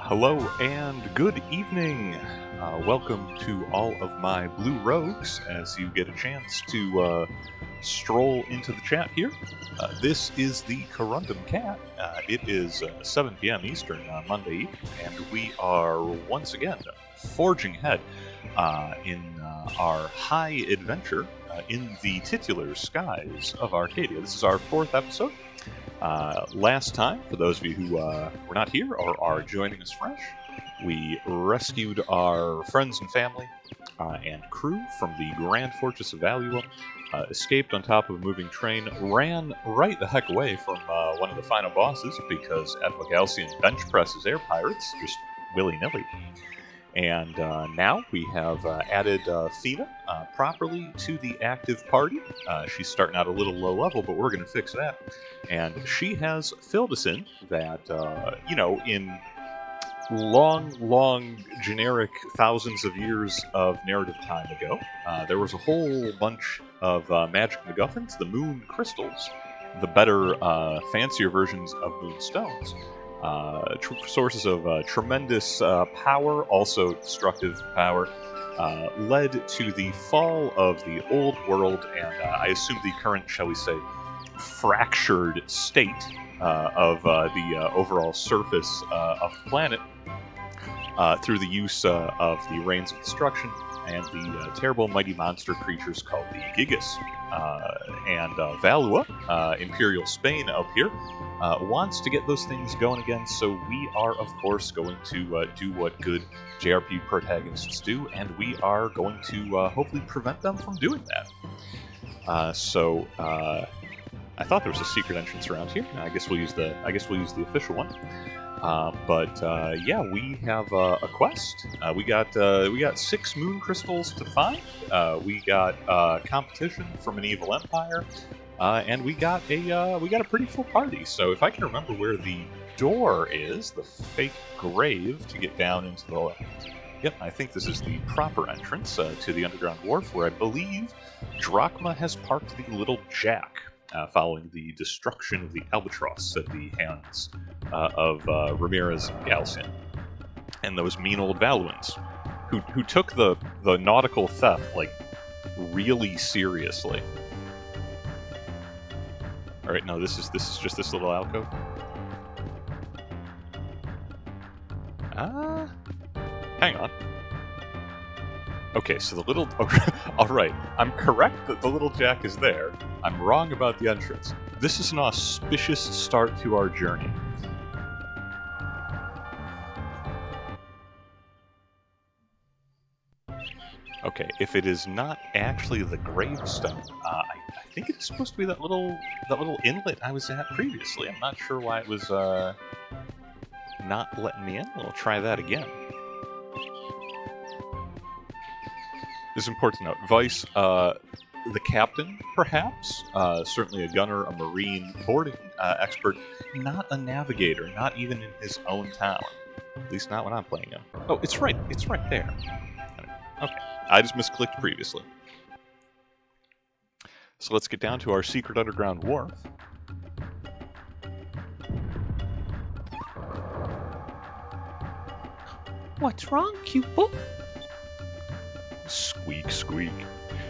Hello and good evening. Welcome to all of my blue rogues as you get a chance to stroll into the chat here. This is the Corundum Cat. It is 7 p.m. Eastern on Monday evening, and we are once again forging ahead in our high adventure in the titular skies of Arcadia. This is our 4th episode. Last time, for those of you who were not here or are joining us fresh, we rescued our friends and family and crew from the Grand Fortress of Valua, escaped on top of a moving train, ran right the heck away from one of the final bosses because Admiral Galcian bench presses air pirates just willy-nilly. And now we have added Thena properly to the active party. She's starting out a little low level, but we're going to fix that. And she has filled us in that, in long, generic thousands of years of narrative time ago, there was a whole bunch of magic MacGuffins, the moon crystals, the better, fancier versions of moonstones. Sources of tremendous power, also destructive power, led to the fall of the old world and I assume the current, shall we say, fractured state of the overall surface of the planet through the use of the Rains of Destruction and the terrible mighty monster creatures called the Gigas. And Valua, Imperial Spain up here, wants to get those things going again, so we are, of course, going to do what good JRP protagonists do, and we are going to hopefully prevent them from doing that. I thought there was a secret entrance around here. I guess we'll use the official one. Yeah, we have a quest. We got 6 moon crystals to find. We got competition from an evil empire, and we got a pretty full party. So if I can remember where the door is, the fake grave to get down into the. Yep, I think this is the proper entrance to the underground wharf, where I believe Drachma has parked the little Jack. Following the destruction of the Albatross at the hands of Ramirez and Galcian, and those mean old Valuans, who took the nautical theft like really seriously. All right, no, this is just this little alcove. Hang on. Okay, so the little... Alright, I'm correct that the little Jack is there. I'm wrong about the entrance. This is an auspicious start to our journey. Okay, if it is not actually the gravestone, I think it's supposed to be that little inlet I was at previously. I'm not sure why it was not letting me in. We'll try that again. It's important to note, Vice, the captain, perhaps, certainly a gunner, a marine, boarding expert, not a navigator, not even in his own town. At least not when I'm playing him. Oh, it's right there. Okay, I just misclicked previously. So let's get down to our secret underground wharf. What's wrong, Cupel? Squeak, squeak.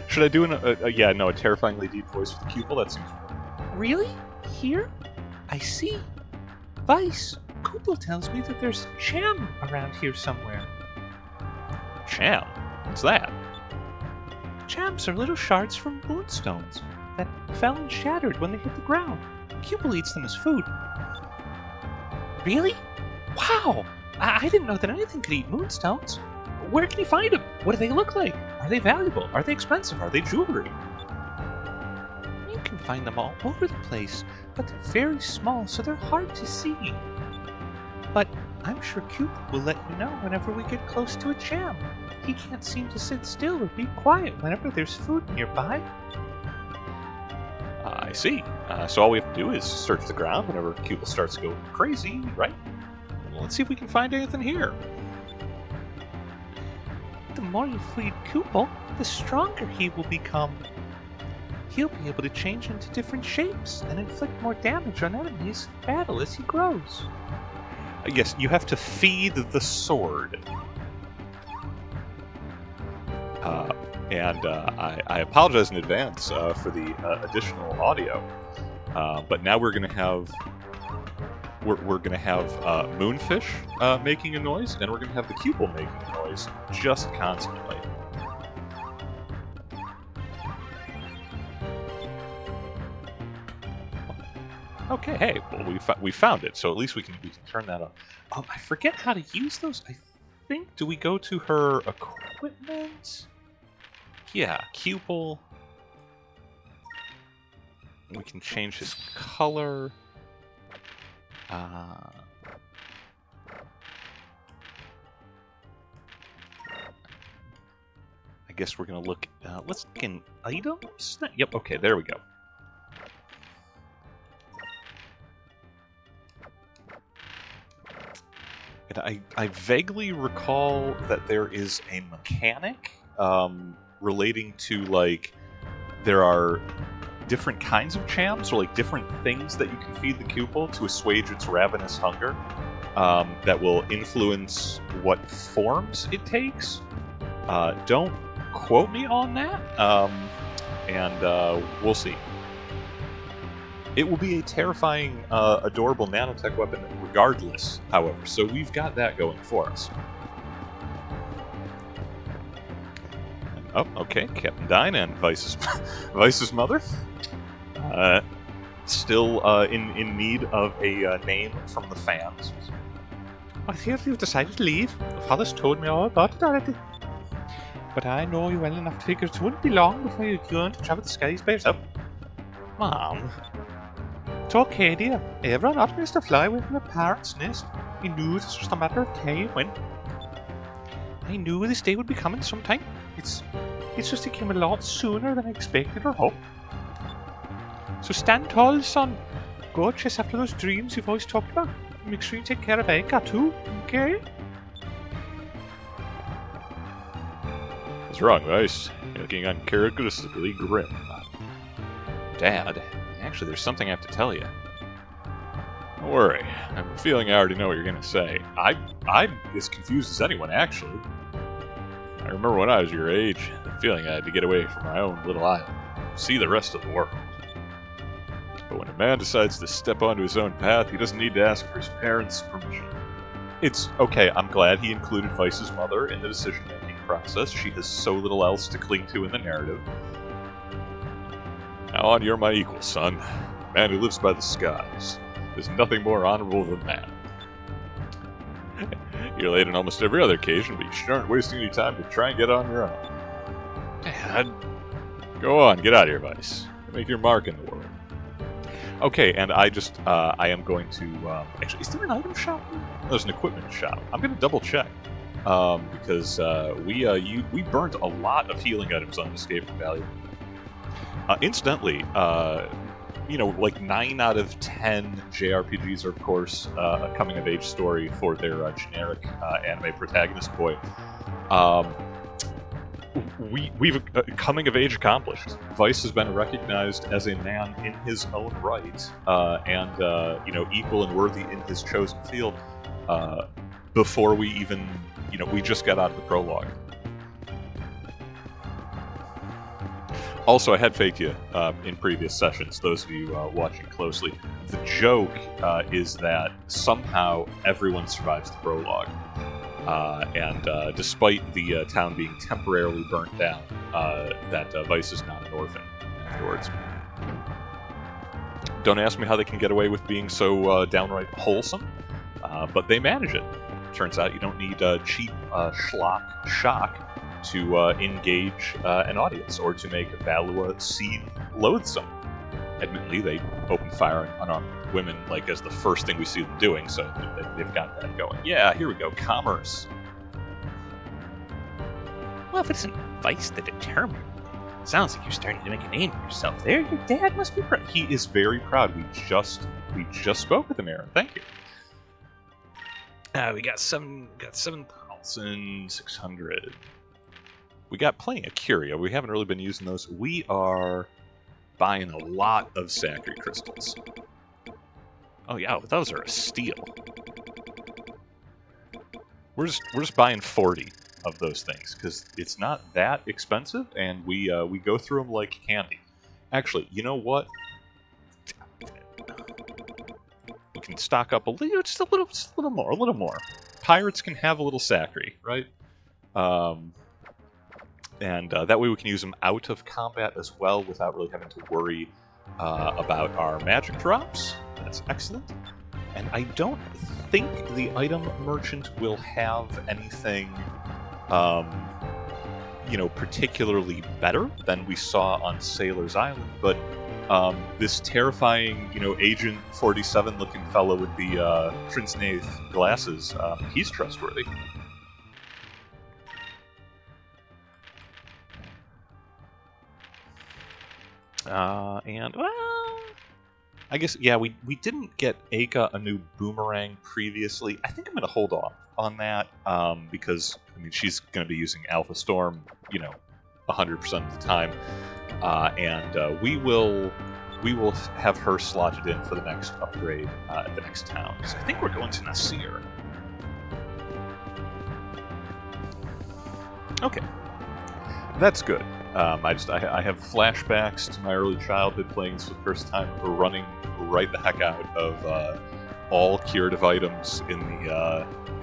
Should I do a terrifyingly deep voice for the Cupel? That seems... Really? Here? I see. Vice, Cupel tells me that there's Cham around here somewhere. Cham? What's that? Chams are little shards from moonstones that fell and shattered when they hit the ground. Cupel eats them as food. Really? Wow! I didn't know that anything could eat moonstones. Where can you find them? What do they look like? Are they valuable? Are they expensive? Are they jewelry? You can find them all over the place, but they're very small, so they're hard to see. But I'm sure Cupid will let you know whenever we get close to a jam. He can't seem to sit still or be quiet whenever there's food nearby. I see. So all we have to do is search the ground whenever Cupid starts to go crazy, right? Well, let's see if we can find anything here. The more you feed Cupid, the stronger he will become. He'll be able to change into different shapes and inflict more damage on enemies in battle as he grows. Yes, you have to feed the sword. I apologize in advance for the additional audio, but now we're gonna have Moonfish making a noise, and we're gonna have the Cupid making a noise just constantly. Okay, hey, well we found it, so at least we can turn that on. I forget how to use those. I think, do we go to her equipment? Yeah, Cupid. We can change his color. I guess we're gonna look. Let's look in items. Yep. Okay, there we go. And I vaguely recall that there is a mechanic relating to, like, there are different kinds of champs, or like different things that you can feed the Cupid to assuage its ravenous hunger, that will influence what forms it takes. Don't quote me on that, and we'll see. It will be a terrifying, adorable nanotech weapon regardless, however, so we've got that going for us. Oh, okay, Captain Dine and Vice's mother. Still in need of a name from the fans. I hear you've decided to leave. Father's told me all about it already. But I know you well enough to figure it wouldn't be long before you're going to travel the skies by yourself. Mom. To Arcadia. Everyone else used to fly away from the parrot's nest. We knew it was just a matter of time when. I knew this day would be coming sometime. It's just it came a lot sooner than I expected or hoped. So stand tall, son. Go chase after those dreams you've always talked about. Make sure you take care of Eka too, okay? What's wrong, Vice? You're looking uncharacteristically grim. Dad, actually there's something I have to tell you. Don't worry. I have a feeling I already know what you're going to say. I'm as confused as anyone, actually. I remember when I was your age, the feeling I had to get away from my own little island, see the rest of the world. But when a man decides to step onto his own path, he doesn't need to ask for his parents' permission. It's okay, I'm glad he included Vice's mother in the decision-making process. She has so little else to cling to in the narrative. Now on, you're my equal, son. A man who lives by the skies. There's nothing more honorable than that. You're late on almost every other occasion, but you sure aren't wasting any time to try and get on your own. Dad. Go on, get out of here, Vice. Make your mark in the world. Okay, and I am going to, actually, is there an item shop? There's an equipment shop. I'm going to double check, because we burned a lot of healing items on Escape from Value. Incidentally, like 9 out of 10 JRPGs are, of course, a coming-of-age story for their generic anime protagonist boy. We've coming-of-age accomplished. Vice has been recognized as a man in his own right, and equal and worthy in his chosen field. Before we even, we just got out of the prologue. Also, I had faked you in previous sessions, those of you watching closely. The joke is that somehow everyone survives the prologue. And despite the town being temporarily burnt down, that Vice is not an orphan afterwards. Don't ask me how they can get away with being so downright wholesome, but they manage it. turns out you don't need cheap shock to engage an audience or to make Valua seem loathsome. Admittedly, they open fire on unarmed women like as the first thing we see them doing, so they've got that going. Yeah, here we go. Commerce. Well, if it's an vice that determines, sounds like you're starting to make a name for yourself there. Your dad must be proud. He is very proud. We just spoke with him, Aaron. Thank you. We got 7,600. We got plenty of curio. We haven't really been using those. We are buying a lot of Sacred crystals. Oh yeah, those are a steal. We're just buying 40 of those things because it's not that expensive, and we go through them like candy. Actually, you know what? We can stock up a little, just a little more. Pirates can have a little Sacred, right? And that way we can use them out of combat as well without really having to worry about our magic drops. That's excellent. And I don't think the item merchant will have anything, particularly better than we saw on Sailor's Island. But this terrifying, Agent 47-looking fellow with the Prince Nath glasses, he's trustworthy. I guess, yeah, we didn't get Aka a new boomerang previously. I think I'm going to hold off on that, because, she's going to be using Alpha Storm, 100% of the time. And we will have her slotted in for the next upgrade at the next town. So I think we're going to Nasr. Okay. That's good. I have flashbacks to my early childhood playing this for the first time, running right the heck out of all curative items in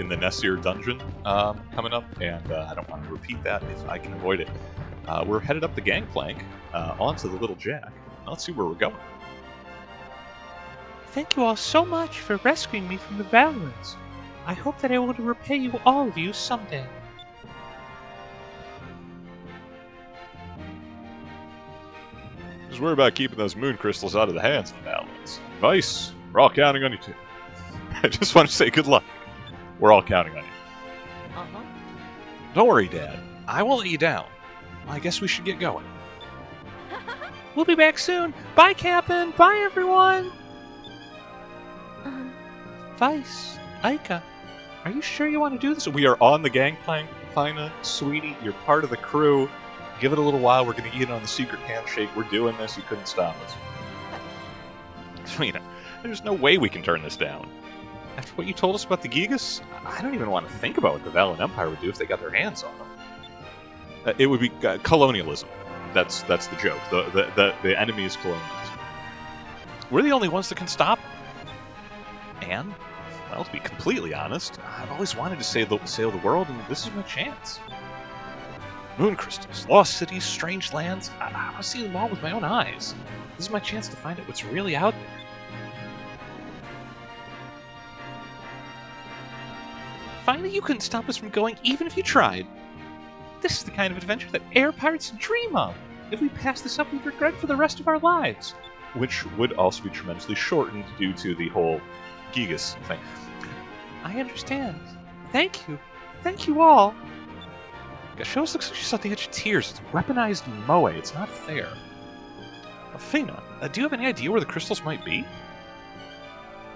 the Nasr dungeon coming up, and I don't want to repeat that if I can avoid it. We're headed up the gangplank onto the Little Jack. Let's see where we're going. Thank you all so much for rescuing me from the Valorants. I hope that I will repay you, all of you, someday. Just worry about keeping those moon crystals out of the hands of the Valorants. Vice, we're all counting on you too. I just want to say good luck. We're all counting on you. Uh-huh. Don't worry, Dad. I won't let you down. I guess we should get going. We'll be back soon. Bye, Captain. Bye, everyone. Vice, Ika, are you sure you want to do this? We are on the gangplank, Fina. Sweetie, you're part of the crew. Give it a little while. We're going to eat on the secret handshake. We're doing this. You couldn't stop us. Sweetie, there's no way we can turn this down. After what you told us about the Gigas, I don't even want to think about what the Valen Empire would do if they got their hands on them. It would be colonialism. That's the joke. The enemy is colonialism. We're the only ones that can stop them. And, well, to be completely honest, I've always wanted to sail the world, and this is my chance. Moon crystals, lost cities, strange lands. I want to see them all with my own eyes. This is my chance to find out what's really out there. Finally, you couldn't stop us from going even if you tried. This is the kind of adventure that air pirates dream of. If we pass this up, we'd regret for the rest of our lives. Which would also be tremendously shortened due to the whole Gigas thing. I understand. Thank you. Thank you all. Gosh, looks like she's on the edge of tears. It's weaponized moe. It's not fair. Fina, do you have any idea where the crystals might be?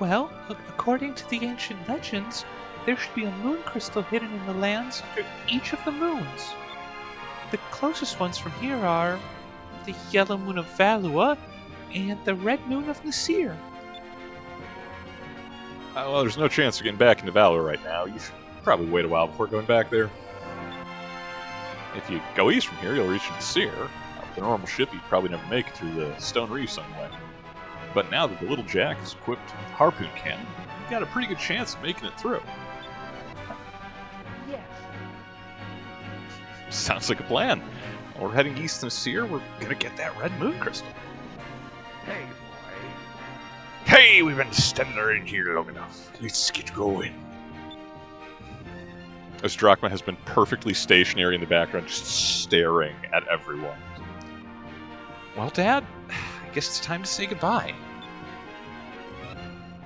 Well, according to the ancient legends, there should be a moon crystal hidden in the lands under each of the moons. The closest ones from here are the yellow moon of Valua and the red moon of Nasr. Well, there's no chance of getting back into Valor right now. You should probably wait a while before going back there. If you go east from here, you'll reach Nasr. With a normal ship, you'd probably never make it through the Stone Reefs anyway. But now that the Little Jack is equipped with harpoon cannon, you've got a pretty good chance of making it through. Yes. Sounds like a plan. While we're heading east to Nasr, we're gonna get that red moon crystal. Hey, boy. Hey, we've been standing around here long enough. Let's get going. As Drachma has been perfectly stationary in the background, just staring at everyone. Well, Dad, I guess it's time to say goodbye.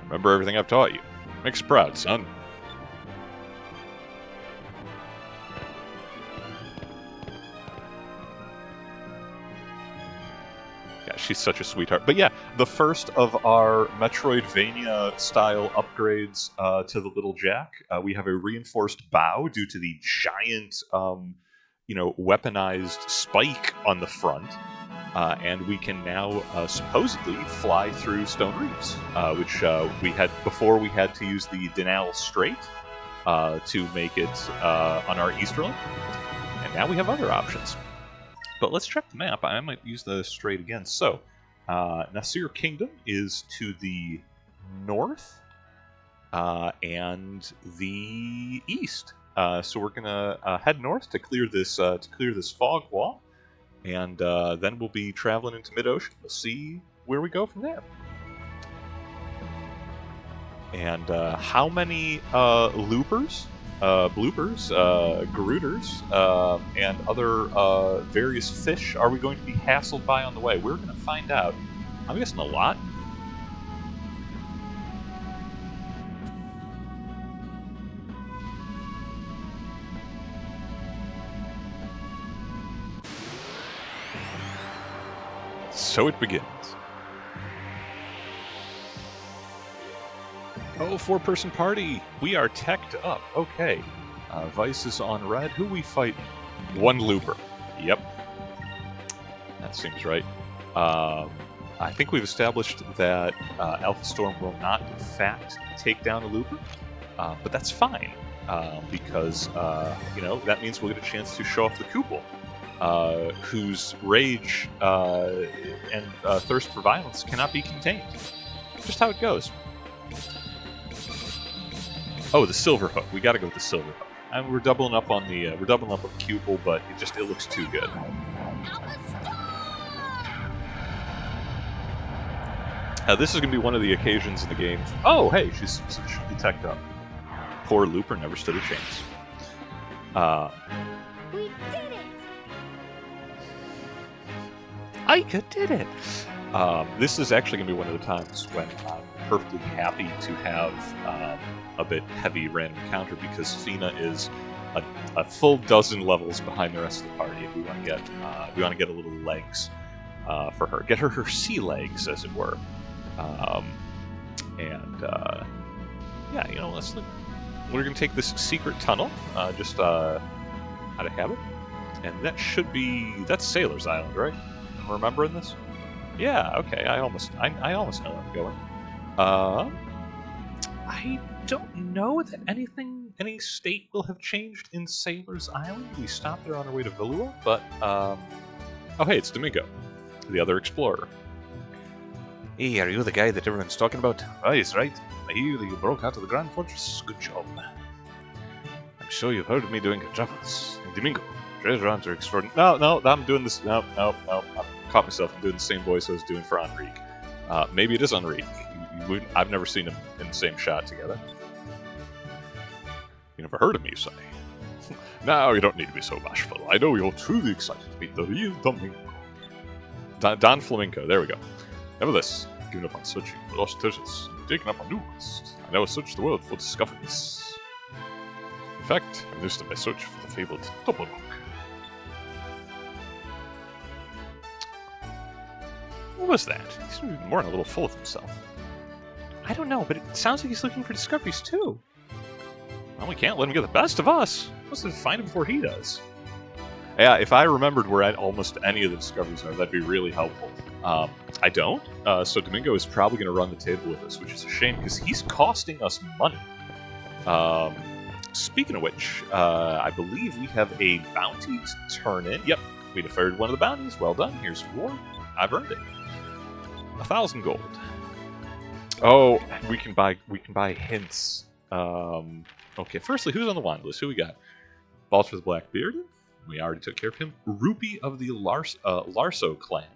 Remember everything I've taught you. Makes you proud, son. Yeah, she's such a sweetheart. But yeah, the first of our Metroidvania-style upgrades to the Little Jack. We have a reinforced bow due to the giant, weaponized spike on the front. And we can now supposedly fly through stone reefs, which we had before. We had to use the Denal Strait to make it on our easterly, and now we have other options. But let's check the map. I might use the strait again. So, Nasr Kingdom is to the north and the east. So we're gonna head north to clear this fog wall. And then we'll be traveling into mid-ocean. We'll see where we go from there. And how many loopers, bloopers, garooters, and other various fish are we going to be hassled by on the way? We're going to find out. I'm guessing a lot. So it begins. Oh, 4-person party. We are teched up. Okay. Vice is on red. Who we fighting? One looper. Yep. That seems right. I think we've established that Alpha Storm will not, in fact, take down a looper. But that's fine. Because, that means we'll get a chance to show off the Kupal. Whose rage and thirst for violence cannot be contained. Just how it goes. Oh, the silver hook. We got to go with the silver hook. And we're doubling up on the Kupal, but it looks too good. This is going to be one of the occasions in the game. Oh, hey, she's sufficiently teched up. Poor looper never stood a chance. We did it! Ika did it! This is actually going to be one of the times when I'm perfectly happy to have a bit heavy random encounter, because Fina is a full dozen levels behind the rest of the party, and we want to get a little legs for her, get her sea legs, as it were. Let's look. We're going to take this secret tunnel, just out of habit, and that's Sailor's Island, right? I'm remembering this. Yeah, okay. I almost know where I'm going. I don't know that any state will have changed in Sailor's Island. We stopped there on our way to Vilua, but oh hey, it's Domingo, the other explorer. Hey, are you the guy that everyone's talking about? Oh, he's right. I hear that you broke out of the Grand Fortress. Good job. I'm sure you've heard of me doing your travels. Domingo, treasure hunts are extraordinary. No, I'm doing this. No. I caught myself. I'm doing the same voice I was doing for Enrique. Maybe it is Enrique. I've never seen them in the same shot together. You never heard of me, you say? No, you don't need to be so bashful. I know you're truly excited to meet the real Domingo. Don Flamenco, there we go. Nevertheless, given up on searching for lost treasures, taken up on new quest. I now search the world for discoveries. In fact, I'm used to my search for the fabled Double Rock. What was that? He's more a little full of himself. I don't know, but it sounds like he's looking for discoveries too. Well, we can't let him get the best of us. Let's find him before he does. Yeah, if I remembered where almost any of the discoveries are, that'd be really helpful. I don't, so Domingo is probably going to run the table with us, which is a shame because he's costing us money. Speaking of which, I believe we have a bounty to turn in. Yep, we deferred one of the bounties. Well done. Here's your reward. I've earned it. 1,000 gold. Oh, we can buy hints. Okay, firstly, who's on the wand list? Who we got? Balter the Blackbeard. We already took care of him. Rupee of the Larso clan.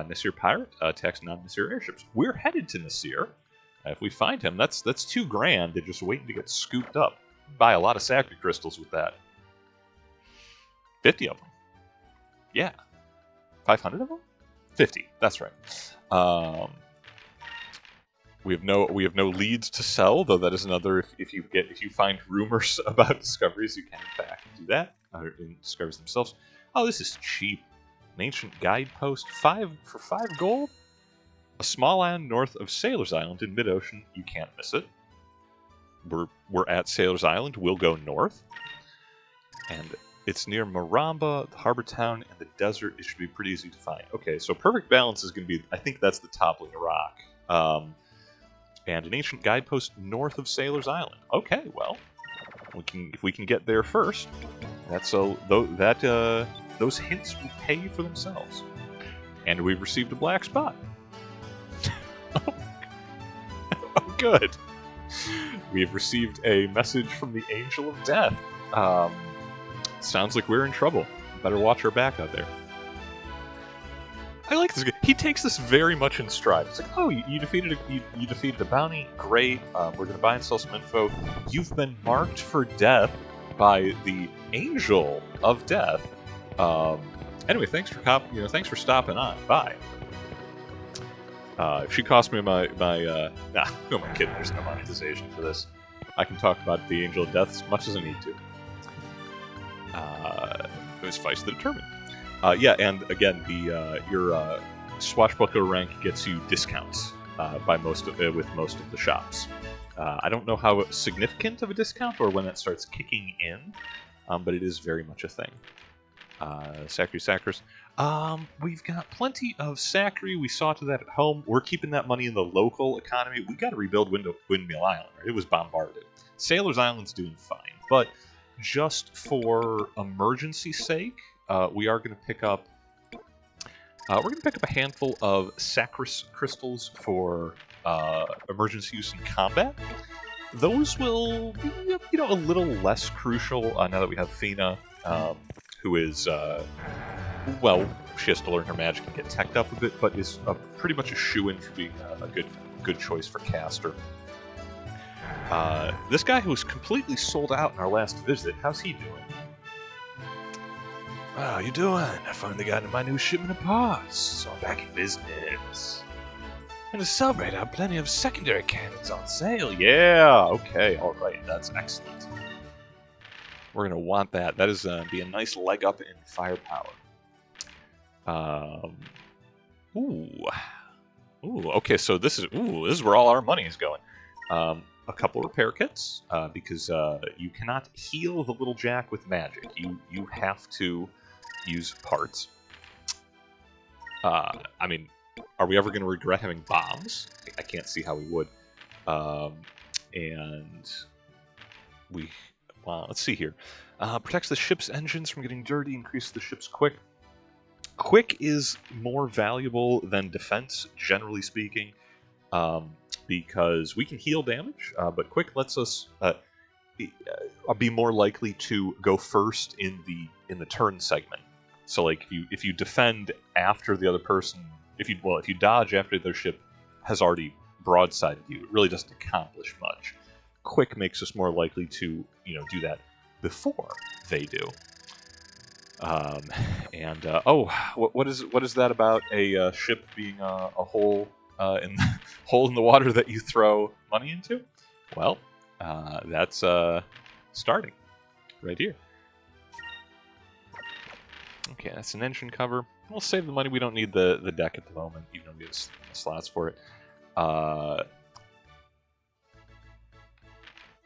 Nasir Pirate attacks non-Nasir airships. We're headed to Nasir. If we find him, that's $2 grand. They're just waiting to get scooped up. buy a lot of Sacred Crystals with that. 50 of them. Yeah. 500 of them? 50. That's right. We have no leads to sell, though that is another. If you find rumors about discoveries, you can in fact do that. In discoveries themselves. Oh, this is cheap. An ancient guidepost, 5 for 5 gold. A small island north of Sailor's Island in mid-ocean. You can't miss it. We're at Sailor's Island. We'll go north, and it's near Maramba, the harbor town, and the desert. It should be pretty easy to find. Okay, so perfect balance is going to be. I think that's the toppling rock. And an ancient guidepost north of Sailor's Island. Okay, well, if we can get there first, those hints will pay for themselves. And we've received a black spot. Oh, good. We've received a message from the Angel of Death. Sounds like we're in trouble. Better watch our back out there. I like this guy. He takes this very much in stride. It's like, oh, you defeated a bounty. Great. We're gonna buy and sell some info. You've been marked for death by the Angel of Death. Anyway, thanks for stopping on. Bye. If she cost me my nah, who am I kidding? There's no monetization for this. I can talk about the Angel of Death as much as I need to. It was Feist the Determined. Yeah, and again, your swashbuckler rank gets you discounts with most of the shops. I don't know how significant of a discount or when that starts kicking in, but it is very much a thing. Saccharys. We've got plenty of Sacchary. We saw to that at home. We're keeping that money in the local economy. We got to rebuild Windmill Island. Right? It was bombarded. Sailor's Island's doing fine, but just for emergency's sake, we are going to pick up. We're going to pick up a handful of Saccharis crystals for emergency use in combat. Those will be, a little less crucial now that we have Fina, who is, she has to learn her magic and get teched up a bit, but is pretty much a shoo-in for being a good choice for caster. This guy who was completely sold out in our last visit, how's he doing? How you doing? I finally got into my new shipment of parts, so I'm back in business. And to celebrate, I have plenty of secondary cannons on sale. Yeah, okay, alright, that's excellent. We're going to want that. That is going to be a nice leg up in firepower. Okay, so this is where all our money is going. A couple repair kits, because you cannot heal the little jack with magic. You have to use parts. I mean, are we ever going to regret having bombs? I can't see how we would. And we... let's see here. Protects the ship's engines from getting dirty, increases the ship's quick. Quick is more valuable than defense, generally speaking, because we can heal damage, but quick lets us be more likely to go first in the turn segment. So, like, if you defend after the other person, if you dodge after their ship has already broadsided you, it really doesn't accomplish much. Quick makes us more likely to do that before they do. What is that about a ship being a hole hole in the water that you throw money into? Well, that's starting right here. Okay, that's an engine cover. We'll save the money. We don't need the deck at the moment, even though we have slots for it.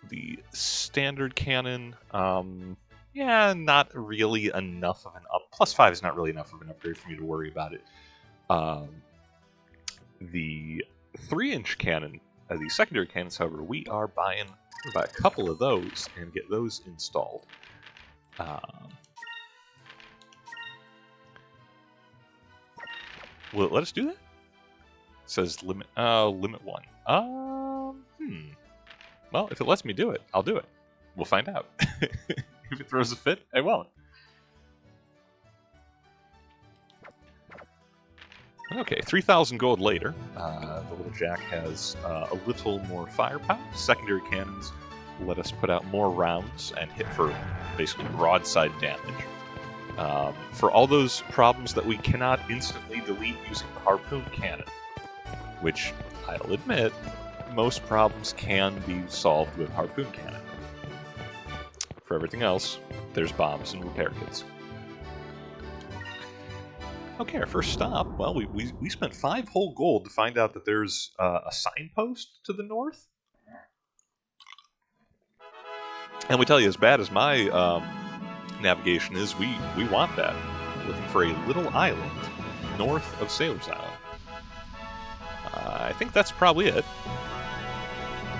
The standard cannon, yeah, not really enough of an up. +5 is not really enough of an upgrade for me to worry about it. The 3-inch cannon, the secondary cannons, however, we are buy a couple of those and get those installed. Will it let us do that? It says limit 1. Well, if it lets me do it, I'll do it. We'll find out. If it throws a fit, I won't. Okay, 3,000 gold later, the little jack has a little more firepower. Secondary cannons let us put out more rounds and hit for basically broadside damage. For all those problems that we cannot instantly delete using the harpoon cannon, which I'll admit, most problems can be solved with harpoon cannon. For everything else, there's bombs and repair kits. Okay, our first stop. Well, we spent 5 whole gold to find out that there's a signpost to the north. And we tell you, as bad as my navigation is, we want that. We're looking for a little island north of Sailor's Island. I think that's probably it.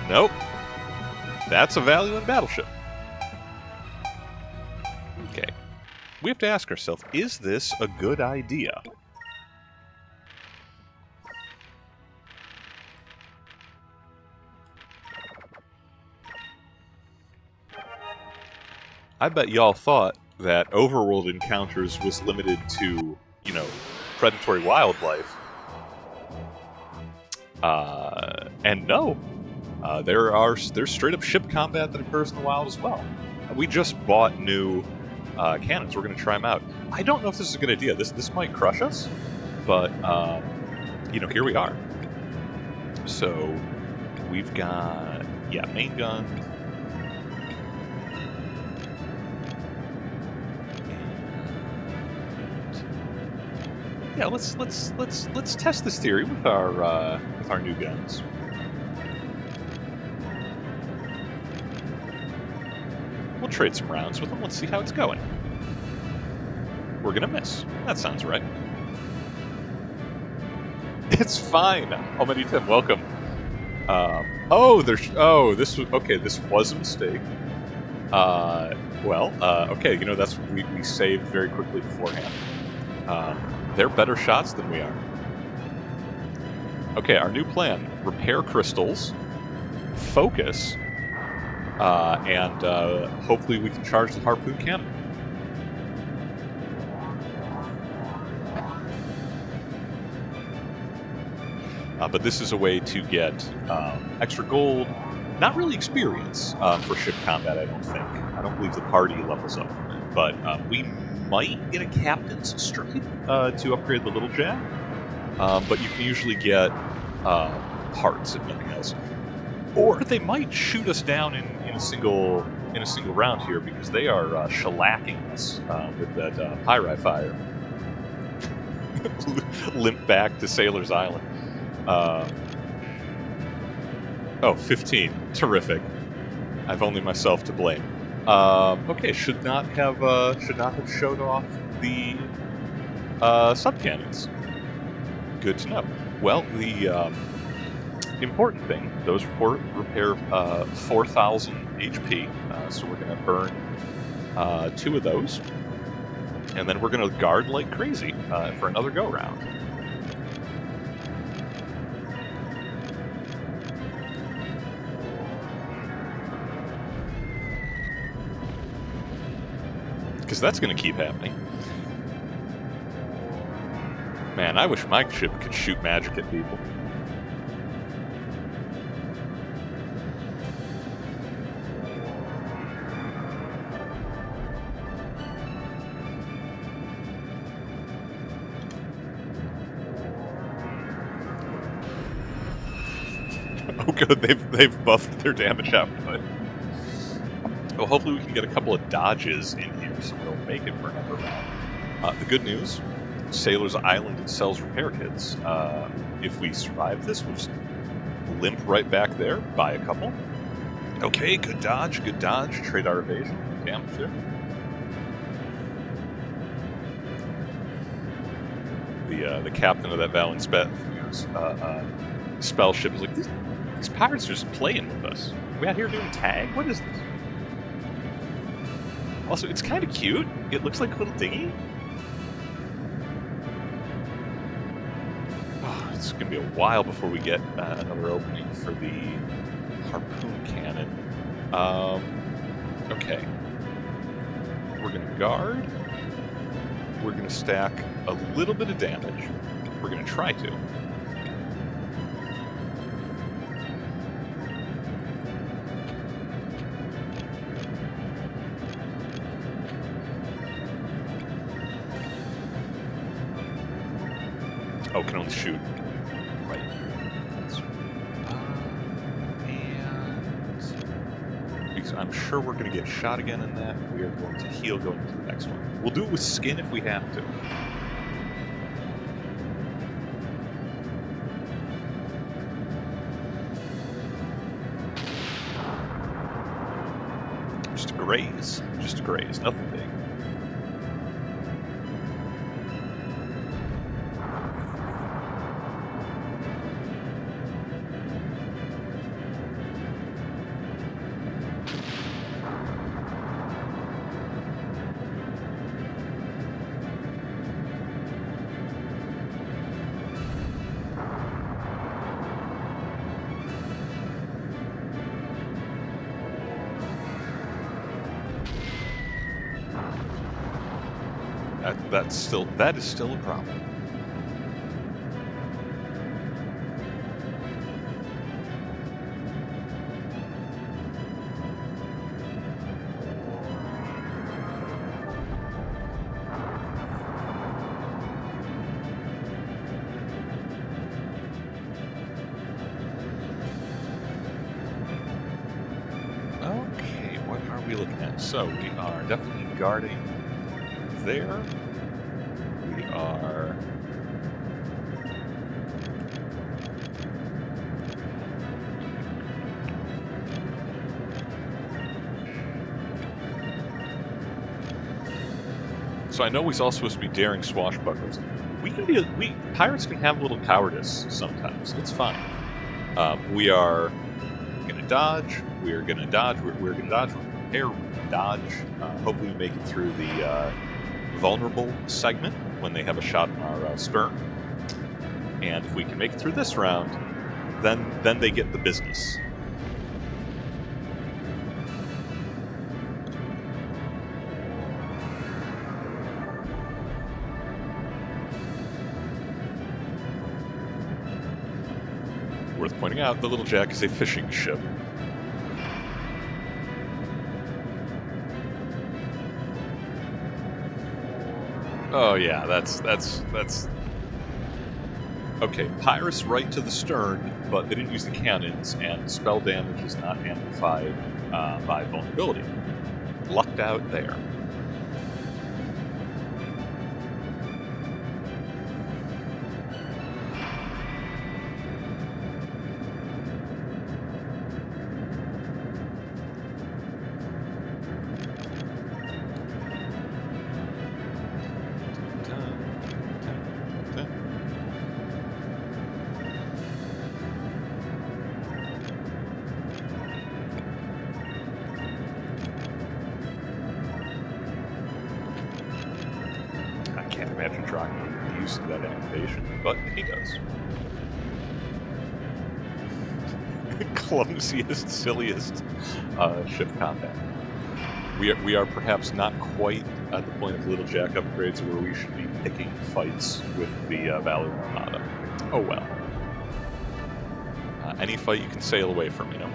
Nope. That's a Valuan battleship. Okay. We have to ask ourselves, is this a good idea? I bet y'all thought that overworld encounters was limited to, you know, predatory wildlife. And no. There's straight up ship combat that occurs in the wild as well. We just bought new cannons. We're going to try them out. I don't know if this is a good idea. This might crush us, but you know, here we are. So we've got main gun. Yeah, let's test this theory with our new guns. We'll trade some rounds with them. Let's see how it's going. We're gonna miss. That sounds right. It's fine. Almighty Tim, welcome. This was a mistake. Okay, you know, that's we saved very quickly beforehand. They're better shots than we are. Okay, our new plan: repair crystals, focus. And hopefully we can charge the harpoon cannon. But this is a way to get extra gold. Not really experience for ship combat, I don't think. I don't believe the party levels up from it. But we might get a captain's stripe to upgrade the little jag. But you can usually get parts, if nothing else. Or they might shoot us down in a single round here, because they are shellacking us with that pyrite fire. Limp back to Sailor's Island. 15. Terrific. I've only myself to blame. Okay, should not have showed off the subcannons. Good to know. Well, the important thing, those repair 4,000 HP, so we're going to burn 2 of those, and then we're going to guard like crazy for another go-round. Because that's going to keep happening. Man, I wish my ship could shoot magic at people. Oh good, they've buffed their damage output. Well, hopefully we can get a couple of dodges in here so we'll make it for another round. The good news, Sailor's Island sells repair kits. If we survive this, we'll just limp right back there, buy a couple. Okay, good dodge, trade our evasion, damage there. The captain of that Valen spell ship is like, these pirates are just playing with us. Are we out here doing tag? What is this? Also, it's kind of cute. It looks like a little dinghy. Oh, it's going to be a while before we get another opening for the harpoon cannon. Okay. We're going to guard. We're going to stack a little bit of damage. We're going to try to. Oh, can only shoot. Right. And because I'm sure we're going to get shot again in that, we are going to heal going into the next one. We'll do it with skin if we have to. Just a graze, nothing big. That is still a problem. Okay, what are we looking at? So we are definitely guarding there. We are... So I know we're all supposed to be daring swashbucklers. Pirates can have a little cowardice sometimes. It's fine. We are gonna dodge. We're gonna dodge. We're gonna dodge. We're gonna prepare. We're gonna dodge. Hopefully we make it through the vulnerable segment when they have a shot on our stern. And if we can make it through this round, then they get the business. Worth pointing out, the Little Jack is a fishing ship. Oh yeah, that's... Okay, Pirates right to the stern, but they didn't use the cannons, and spell damage is not amplified by vulnerability. Lucked out there. Imagine trying the use of that activation, but he does. Clumsiest, silliest ship combat. We are perhaps not quite at the point of Little Jack upgrades where we should be picking fights with the Valor Armada. Oh well. Any fight you can sail away from, you know.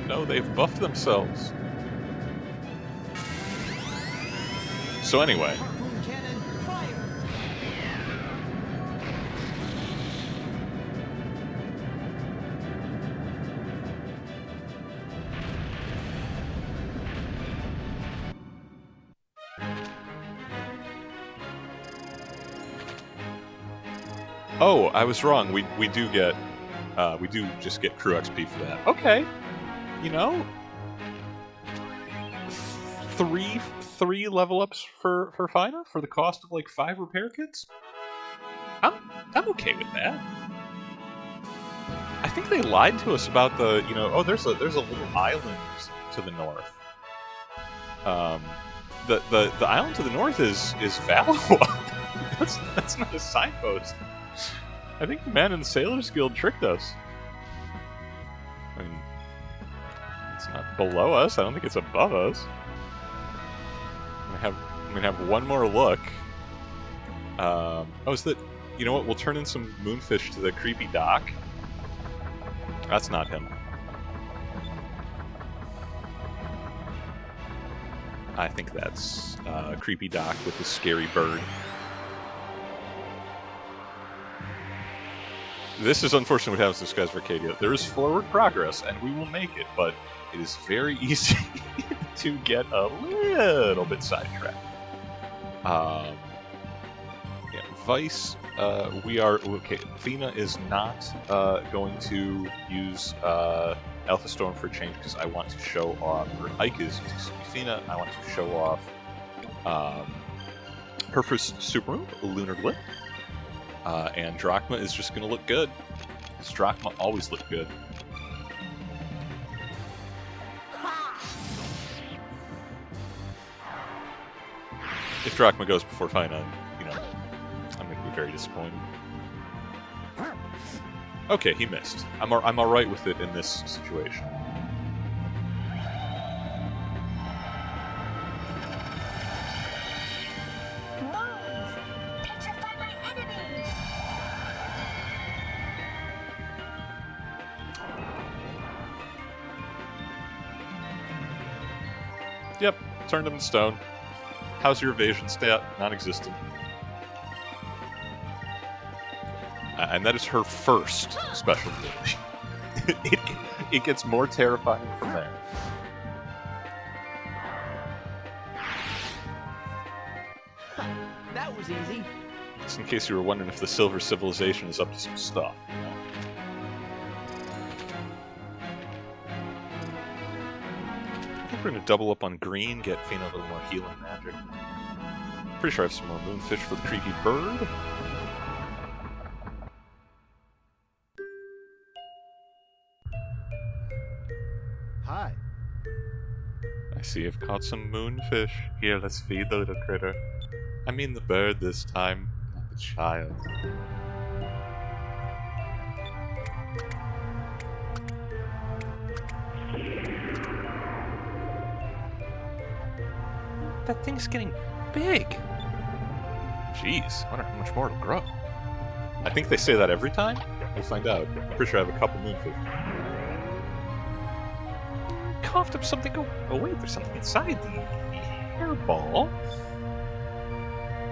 No, they've buffed themselves. So anyway. Oh, I was wrong. We do just get crew XP for that. Okay. You know, three level ups for Fina for the cost of like 5 repair kits. I'm okay with that. I think they lied to us about the there's a little island to the north. The island to the north is Valua. that's not a signpost. I think the man in the Sailors Guild tricked us. I mean, it's not below us. I don't think it's above us. I'm gonna have one more look. Is that? You know what? We'll turn in some moonfish to the creepy dock. That's not him. I think that's Creepy Doc with his scary bird. This is unfortunately what happens to Skies of Arcadia. There is forward progress, and we will make it, but it is very easy to get a little bit sidetracked. Yeah, Vice, we are... Okay, Athena is not going to use Alpha Storm for a change because I want to show off... Or Ike is... Athena, I want to show off her first super move, Lunar Lip. And Drachma is just going to look good. Because Drachma always look good. If Drachma goes before Fina, you know, I'm going to be very disappointed. Okay, he missed. I'm alright with it in this situation. Yep, turned him to stone. How's your evasion stat? Non-existent. And that is her first special ability. it gets more terrifying from there. That was easy. Just in case you were wondering if the Silver Civilization is up to some stuff. You know? I think we're going to double up on green, get Fina a little more healing magic. Pretty sure I have some more moonfish for the creepy bird. Hi. I see you've caught some moonfish. Here, let's feed the little critter. I mean the bird this time, not the child. That thing's getting big. Jeez, I wonder how much more it'll grow. I think they say that every time? We'll find out. I'm pretty sure I have a couple moonfish. Coughed up something. Oh wait, there's something inside the hairball.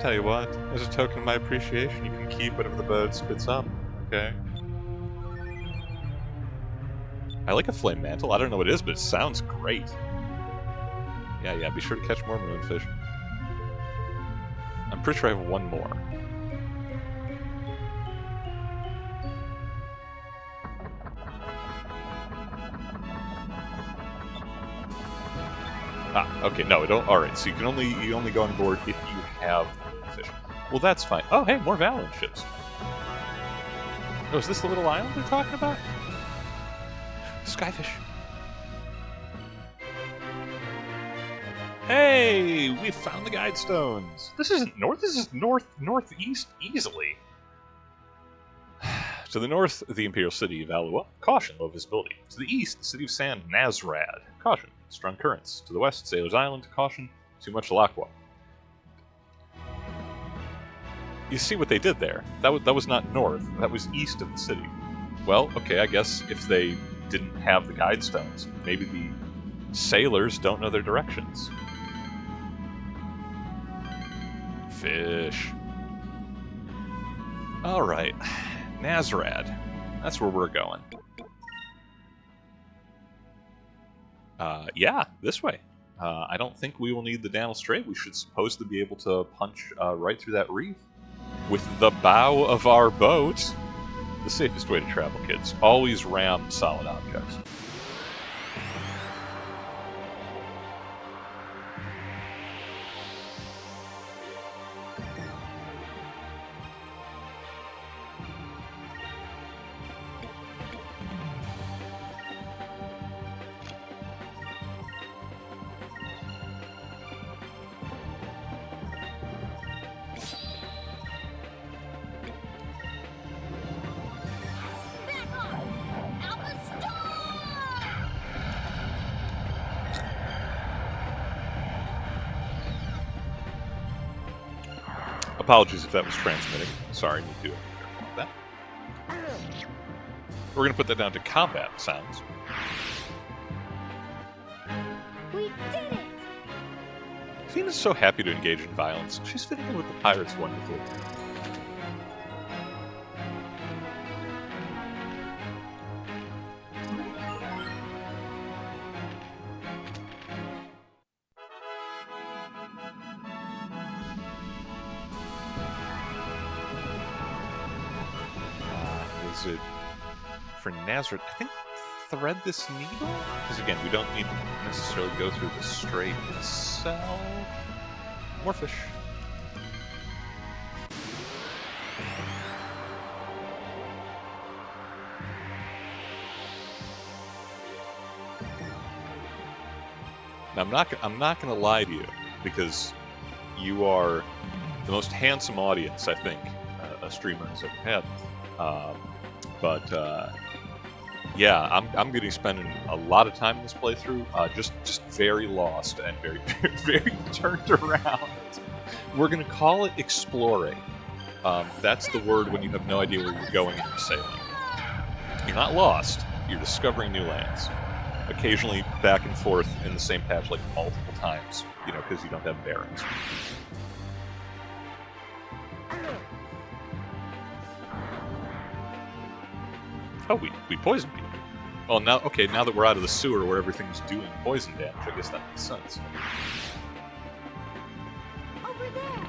Tell you what, as a token of my appreciation, you can keep whatever the bird spits up, okay? I like a flame mantle. I don't know what it is, but it sounds great. Yeah, be sure to catch more moonfish. I'm pretty sure I have one more. Ah, okay, no, don't. Alright, so you only go on board if you have fish. Well, that's fine. Oh, hey, more Valorant ships. Oh, is this the little island they're talking about? Skyfish. Hey, we found the guide stones. This isn't north. This is northeast easily. To the north, the imperial city of Alua. Caution, low visibility. To the east, the city of Sand, Nasrad. Caution, strong currents. To the west, Sailor's Island. Caution, too much Lakwa. You see what they did there? That was not north. That was east of the city. Well, okay, I guess if they didn't have the guide stones, maybe the sailors don't know their directions. Fish. Alright. Nasrad. That's where we're going. Yeah, this way. I don't think we will need the Daniel Strait. We should supposedly be able to punch right through that reef. With the bow of our boat. The safest way to travel, kids. Always ram solid objects. Apologies if that was transmitting. Sorry, need to do that. We're going to put that down to combat sounds. We did it! Athena's so happy to engage in violence. She's fitting in with the pirates wonderfully. Is it for Nasr? I think thread this needle? Because again, we don't need to necessarily go through the strait itself. More fish. Now, I'm not gonna lie to you, because you are the most handsome audience I think a streamer has ever had. Yeah, I'm going to be spending a lot of time in this playthrough, just very lost and very, very turned around. We're going to call it exploring. That's the word when you have no idea where you're going and you're sailing. You're not lost. You're discovering new lands. Occasionally back and forth in the same patch like multiple times, you know, because you don't have barrens. Oh, we poisoned people. Well, now that we're out of the sewer where everything's doing poison damage, I guess that makes sense. Over there.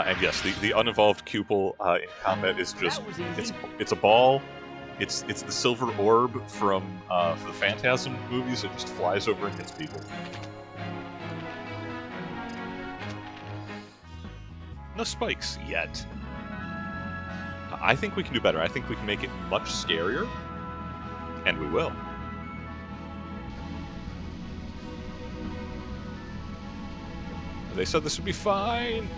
And yes, the unevolved Cupel in combat is just it's a ball. It's the silver orb from the Phantasm movies. It just flies over and hits people. No spikes yet. I think we can do better. I think we can make it much scarier, and we will. They said this would be fine.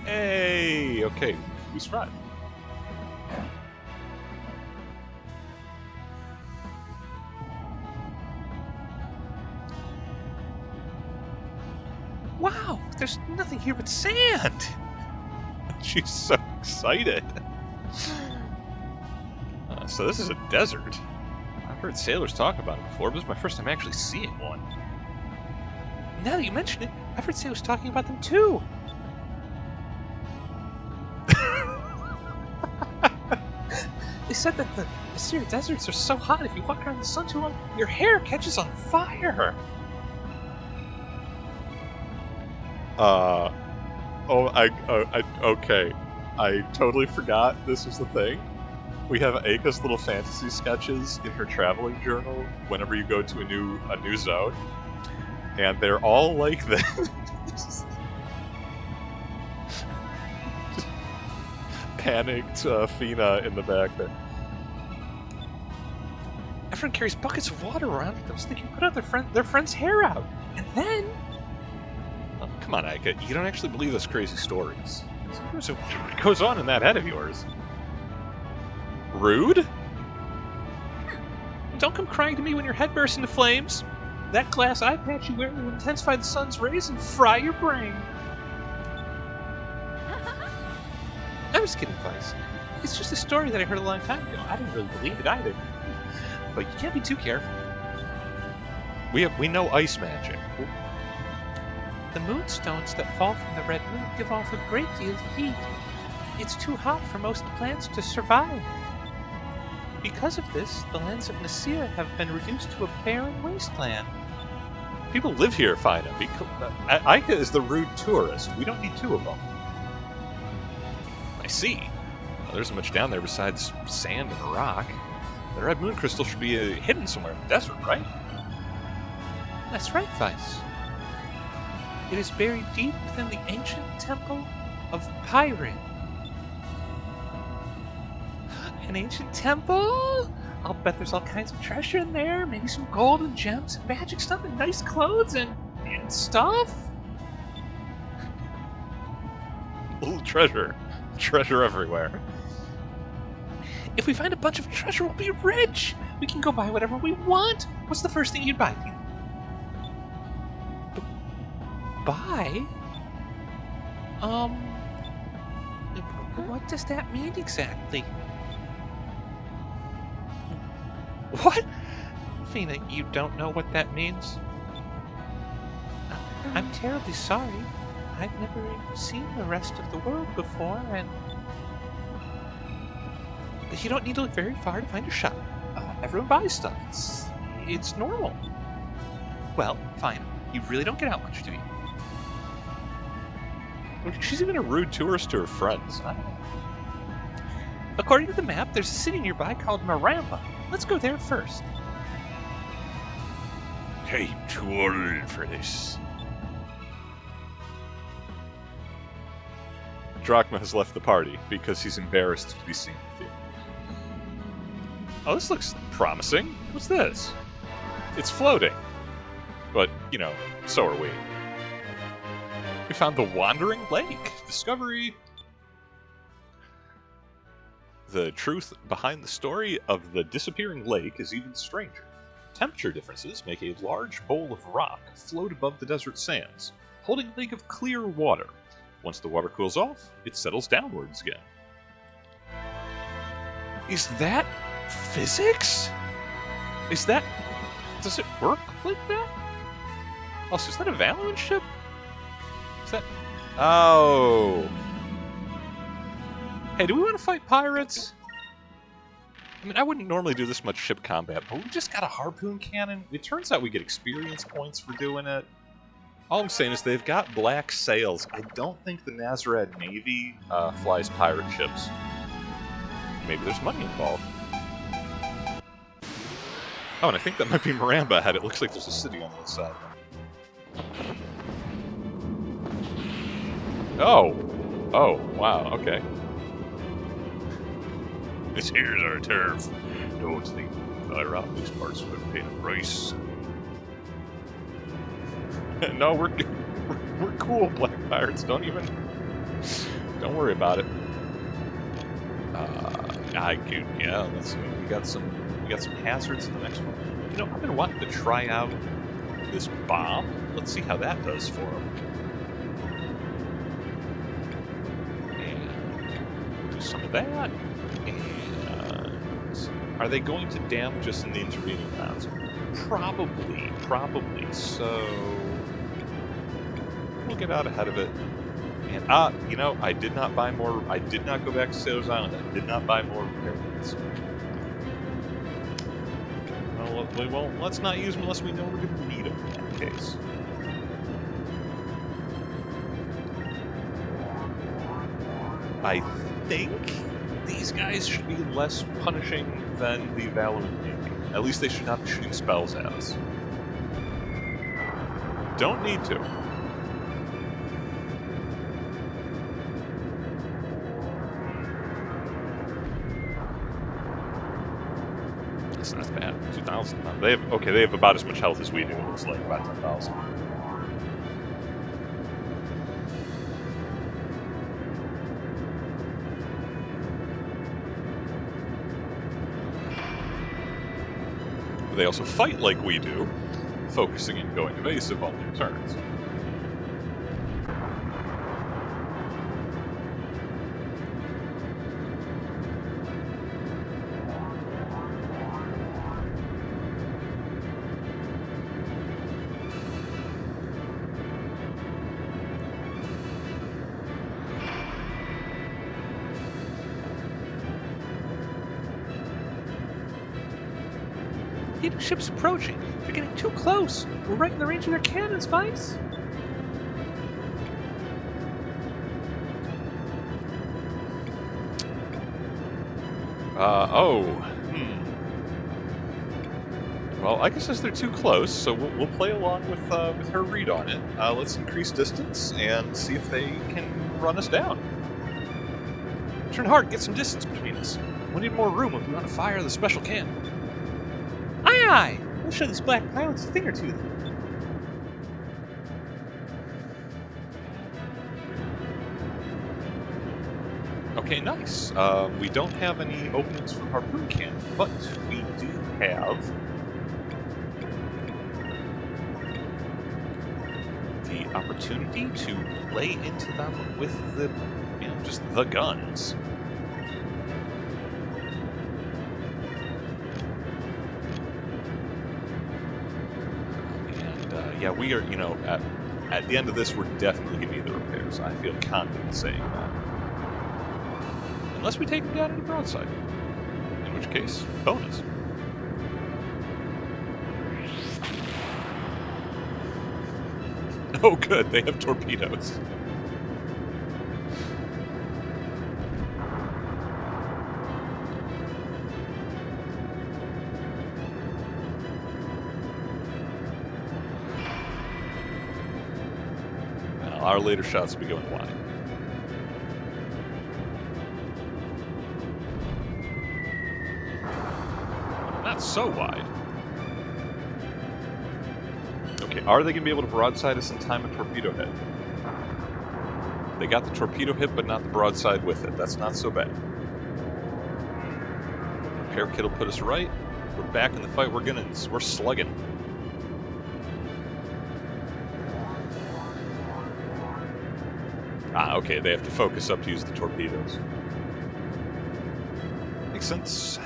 Hey, okay, we survived. Wow, there's nothing here but sand! She's so excited. So this is a desert. I've heard sailors talk about it before, but this is my first time actually seeing one. Now that you mention it, I've heard sailors talking about them too. They said that the Nasr deserts are so hot, if you walk around in the sun too long, your hair catches on fire. Okay. I totally forgot this was the thing. We have Aika's little fantasy sketches in her traveling journal whenever you go to a new zone. And they're all like this. Panicked Fina in the back there. Everyone carries buckets of water around with them so they can put out their friend's hair out. And then... Oh, come on, Aika. You don't actually believe those crazy stories. What goes on in that head of yours? Rude? Don't come crying to me when your head bursts into flames. That glass eye patch you wear will intensify the sun's rays and fry your brain. I was kidding, Vice. It's just a story that I heard a long time ago. I didn't really believe it either. But you can't be too careful. We know ice magic. The moonstones that fall from the red moon give off a great deal of heat. It's too hot for most plants to survive. Because of this, the lands of Nasr have been reduced to a barren wasteland. People live here, Fina. Aika is the rude tourist. We don't need two of them. I see. Well, there isn't much down there besides sand and rock. The red moon crystal should be hidden somewhere in the desert, right? That's right, Vice. It is buried deep within the ancient temple of Pyrin. An ancient temple? I'll bet there's all kinds of treasure in there. Maybe some gold and gems and magic stuff and nice clothes and stuff. Little treasure. Treasure everywhere. If we find a bunch of treasure, we'll be rich. We can go buy whatever we want. What's the first thing you'd buy? Buy? What does that mean exactly? What? Fina, you don't know what that means? I'm terribly sorry. I've never seen the rest of the world before, and... You don't need to look very far to find a shop. Everyone buys stuff. It's normal. Well, fine. You really don't get out much, do you? She's even a rude tourist to her friends. According to the map, there's a city nearby called Maramba. Let's go there first. Hey, too old for this. Drachma has left the party because he's embarrassed to be seen with you. Oh, this looks promising. What's this? It's floating. But, you know, so are we. We found the Wandering Lake. Discovery. The truth behind the story of the disappearing lake is even stranger. Temperature differences make a large bowl of rock float above the desert sands, holding a lake of clear water. Once the water cools off, it settles downwards again. Is that physics? Is that... Does it work like that? Also, is that a Valorant ship? Is that... Oh! Hey, do we want to fight pirates? I mean, I wouldn't normally do this much ship combat, but we just got a harpoon cannon. It turns out we get experience points for doing it. All I'm saying is they've got black sails. I don't think the Nasr Navy flies pirate ships. Maybe there's money involved. Oh, and I think that might be Maramba ahead. It looks like there's a city on the other side. Oh! Oh, wow, okay. This here's our turf. Don't think fire out these parts would pay the price. No, we're cool, Black Pirates. Don't worry about it. Yeah. Let's see. We got some hazards in the next one. You know, I've been wanting to try out this bomb. Let's see how that does for them. And do some of that. And are they going to damage us in the intervening rounds? Probably. So we'll get out ahead of it. And you know, I did not go back to Sailor's Island. I did not buy more repair kits. Well, let's not use them unless we know we're going to need them in that case. I think these guys should be less punishing than the Valorant Navy. At least they should not be shooting spells at us. Don't need to. That's not bad. 2,000. They have about as much health as we do. It looks like about 10,000. They also fight like we do, focusing and going evasive on their turns. The ship's approaching. They're getting too close. We're right in the range of their cannons, Vice. Well, I guess as they're too close, so we'll play along with her read on it. Let's increase distance and see if they can run us down. Turn hard, get some distance between us. We need more room if we want to fire the special cannon. Aye, aye! We'll show these black pilots a thing or two then. Okay, nice. We don't have any openings for harpoon cannon, but we do have the opportunity to lay into them with the, just the guns. yeah, we are, at the end of this, we're definitely going to need the repairs. I feel confident saying that. Unless we take them down in the broadside. In which case, bonus. Oh, good, they have torpedoes. Our later shots will be going wide. Not so wide. Okay, are they going to be able to broadside us in time a torpedo hit? They got the torpedo hit, but not the broadside with it. That's not so bad. Repair kit will put us right. We're back in the fight. We're slugging. Ah, okay, they have to focus up to use the torpedoes. Makes sense.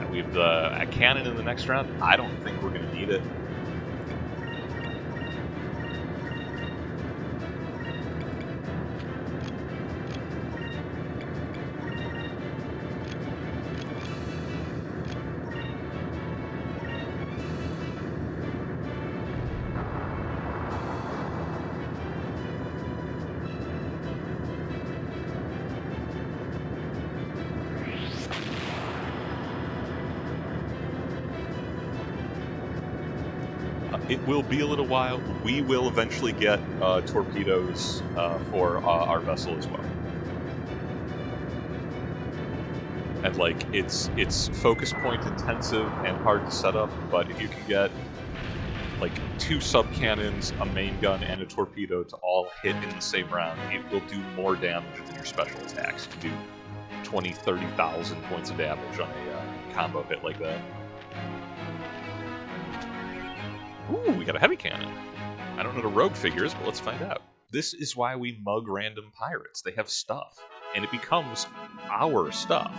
We have a cannon in the next round. I don't think we're going to need it. It will be a little while. We will eventually get torpedoes for our vessel as well. And like it's focus point intensive and hard to set up, but if you can get like 2 sub cannons, a main gun, and a torpedo to all hit in the same round, it will do more damage than your special attacks. It can do 20, 30,000 points of damage on a combo hit like that. Ooh, we got a heavy cannon. I don't know what a rogue figure is, but let's find out. This is why we mug random pirates. They have stuff, and it becomes our stuff.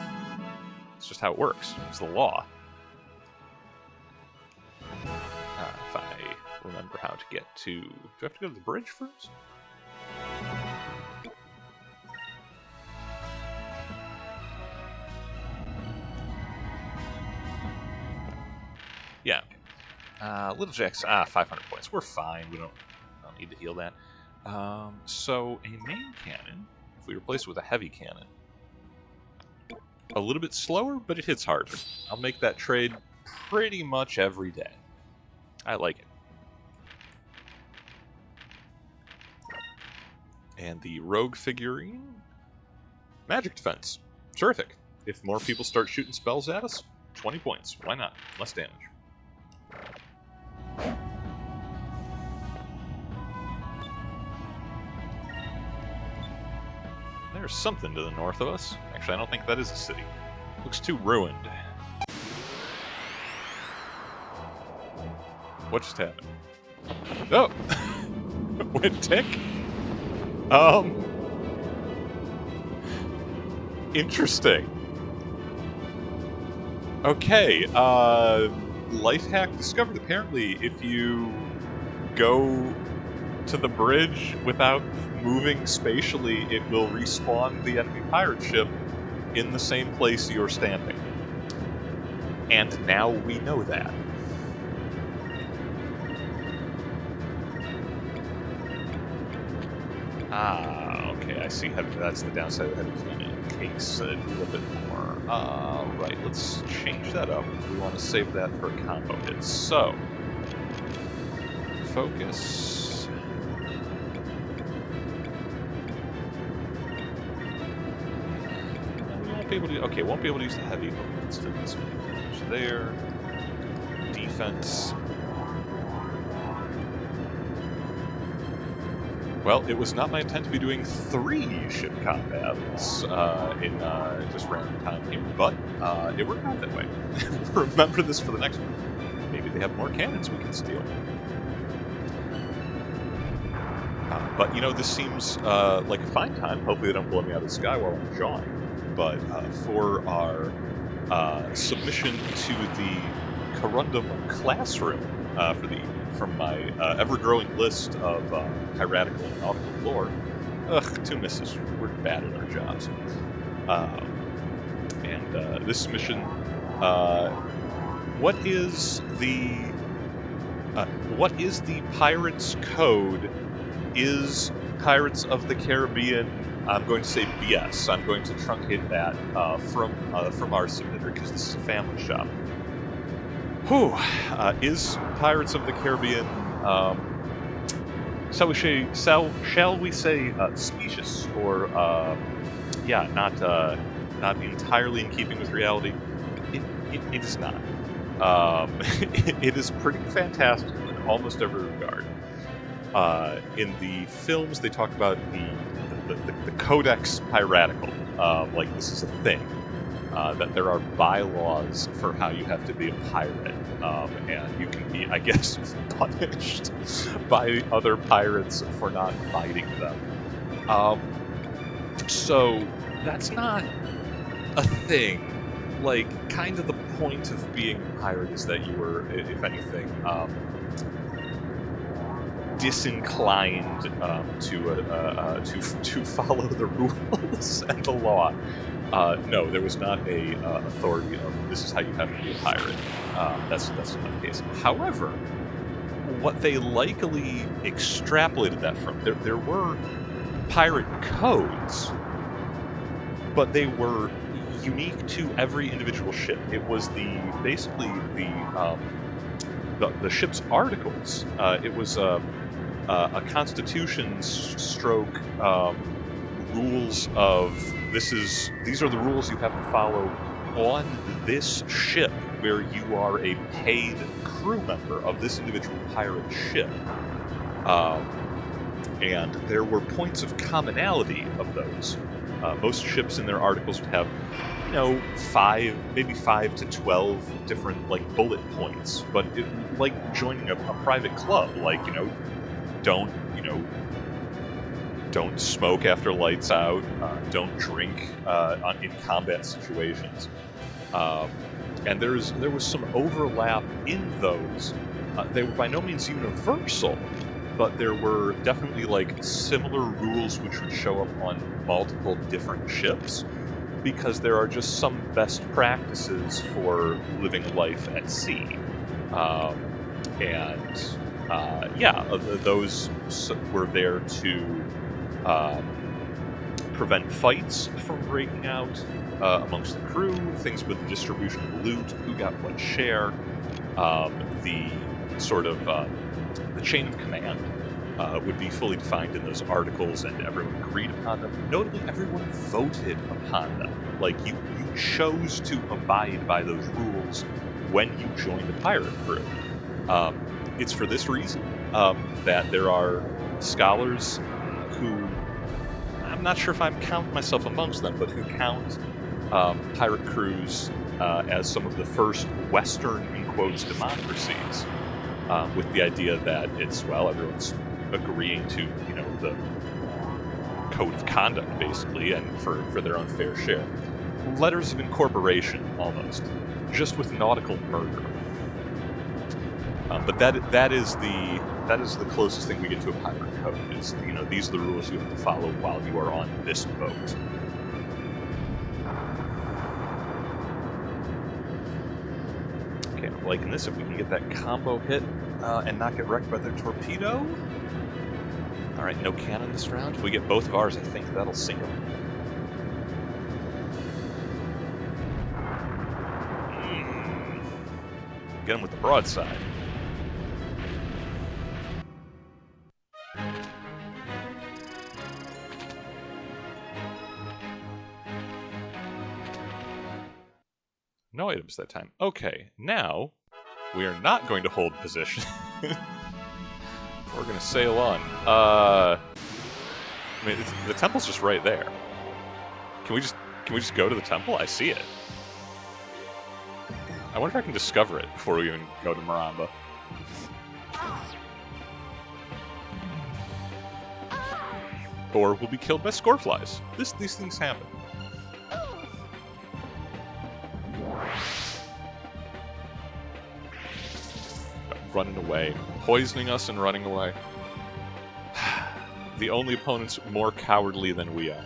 It's just how it works. It's the law. If I remember how to get to... Do I have to go to the bridge first? Yeah. Little Jack's 500 points. We're fine. We don't need to heal that. So a main cannon, if we replace it with a heavy cannon, a little bit slower, but it hits harder. I'll make that trade pretty much every day. I like it. And the rogue figurine, magic defense. Terrific. If more people start shooting spells at us, 20 points. Why not? Less damage. There's something to the north of us. Actually, I don't think that is a city. Looks too ruined. What just happened? Oh! Went tick? Interesting. Okay, life hack discovered. Apparently, if you go to the bridge without moving spatially, it will respawn the enemy pirate ship in the same place you're standing. And now we know that. Ah, okay, I see. That's the downside of heavy cannon. It takes a little bit more. Right, let's change that up. We want to save that for a combo hit. So, focus. We won't be able to. Okay, won't be able to use the heavy, but we can still get some damage there. Defense. Well, it was not my intent to be doing 3 ship combats in just random time here, but it worked out that way. Remember this for the next one. Maybe they have more cannons we can steal. But, you know, this seems like a fine time. Hopefully they don't blow me out of the sky while I'm jawing. But for our submission to the Corundum classroom from my ever-growing list of piratical and nautical lore. Ugh, 2 misses. We're bad at our jobs. And this submission, what is the Pirates Code? Is Pirates of the Caribbean? I'm going to say BS. I'm going to truncate that from our submitter because this is a family shop. Whew. Is Pirates of the Caribbean, shall we say, specious, or not entirely in keeping with reality? It is not. It is pretty fantastic in almost every regard. In the films, they talk about the Codex Piratical, like this is a thing. That there are bylaws for how you have to be a pirate, and you can be, I guess, punished by other pirates for not abiding them. So that's not a thing. Like, kind of the point of being a pirate is that you were, if anything, disinclined to follow the rules and the law. No, there was not a authority of this is how you have to be a pirate. That's not the case. However, what they likely extrapolated that from, there were pirate codes, but they were unique to every individual ship. It was basically the ship's articles. It was a constitution stroke rules of these are the rules you have to follow on this ship where you are a paid crew member of this individual pirate ship. And there were points of commonality of those. Most ships in their articles would have, 5 to 12 different bullet points, but like joining a private club, don't smoke after lights out, don't drink in combat situations, and there was some overlap in those. They were by no means universal, but there were definitely similar rules which would show up on multiple different ships, because there are just some best practices for living life at sea. Those were there to prevent fights from breaking out amongst the crew, things with the distribution of loot, who got what share, the sort of the chain of command would be fully defined in those articles, and everyone agreed upon them. Notably, everyone voted upon them. You chose to abide by those rules when you joined the pirate crew. It's for this reason that there are scholars who, I'm not sure if I'm counting myself amongst them, but who count pirate crews as some of the first Western, in quotes, democracies, with the idea that everyone's agreeing to, the code of conduct, basically, and for their own fair share. Letters of incorporation, almost, just with nautical murder. But that is the closest thing we get to a pirate code. Is these are the rules you have to follow while you are on this boat. Okay, I'm liking this. If we can get that combo hit and not get wrecked by their torpedo. All right, no cannon this round. If we get both of ours, I think that'll sink them. Get them with the broadside. No items that time. Okay, now we are not going to hold position. We're going to sail on. The temple's just right there. Can we just go to the temple? I see it. I wonder if I can discover it before we even go to Maramba. Or we'll be killed by scoreflies. These things happen. running away, poisoning us and running away. The only opponent's more cowardly than we are.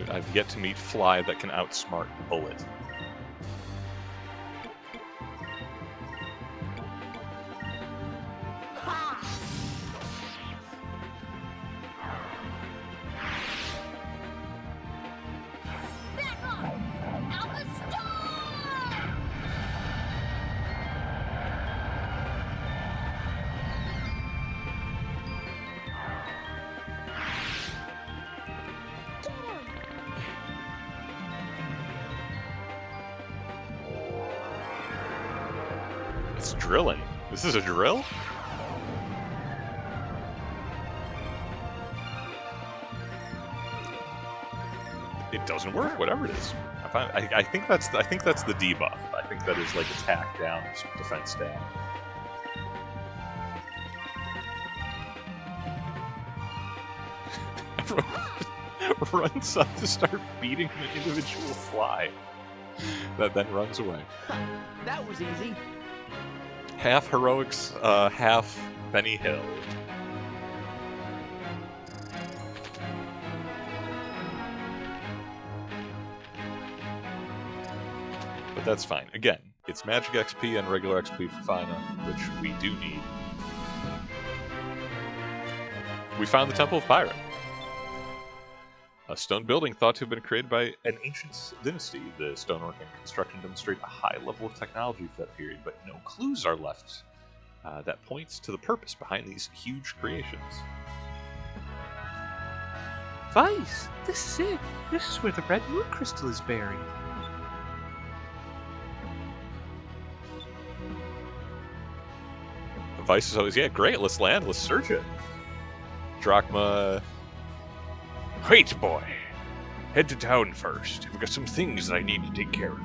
I've yet to meet Fly that can outsmart Bullet. It's drilling. This is a drill? It doesn't work, whatever it is. I think that's the debuff. I think that is like attack down, defense down. Everyone runs up to start beating an individual fly that then runs away. That was easy. Half heroics, half Benny Hill. But that's fine. Again, it's magic XP and regular XP for Fina, which we do need. We found the Temple of Pyre. A stone building thought to have been created by an ancient dynasty. The stonework and construction demonstrate a high level of technology for that period, but no clues are left that points to the purpose behind these huge creations. Vice, this is it. This is where the red moon crystal is buried. Vice is always, yeah, great, let's land, let's search it. Drachma... Wait, boy. Head to town first. I've got some things that I need to take care of.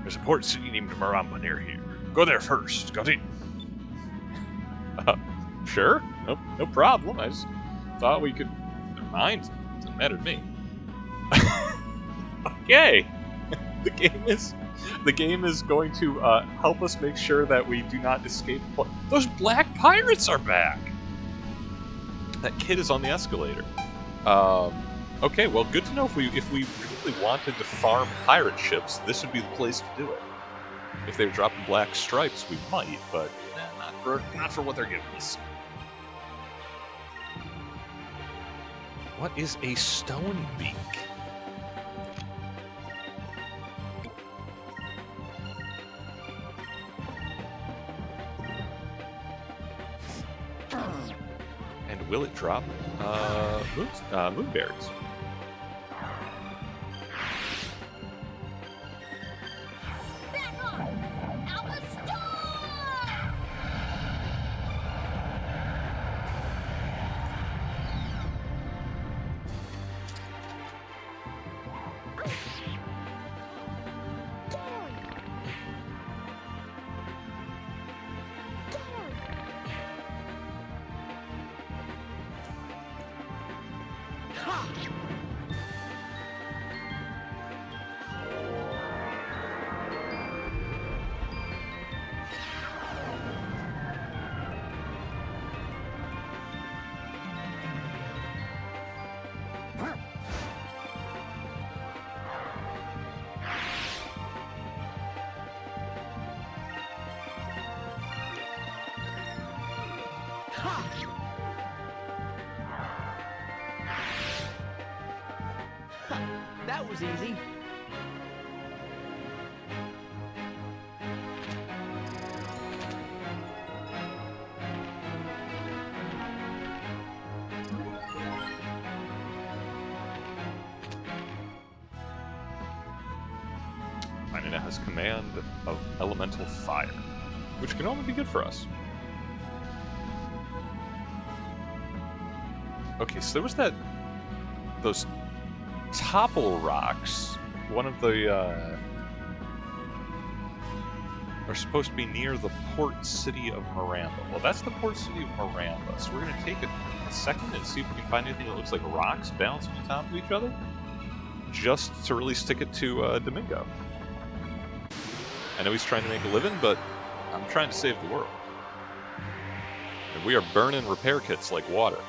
There's a port city named Maramba near here. Go there first. Got it? Sure. No problem. I just thought we could... Never mind. Doesn't matter to me. Okay. The game is going to help us make sure that we do not escape. Those black pirates are back! That kid is on the escalator. Okay, well, good to know. If we really wanted to farm pirate ships, this would be the place to do it. If they were dropping black stripes, we might, but not for what they're giving us. What is a stone beak? And will it drop moonberries? That was easy. Finina has command of elemental fire, which can only be good for us. Okay, so there was those topple rocks. One of the are supposed to be near the port city of Maramba. Well, that's the port city of Maramba. So we're gonna take a second and see if we can find anything that looks like rocks bouncing on top of each other. just to really stick it to Domingo. I know he's trying to make a living, but I'm trying to save the world. And we are burning repair kits like water.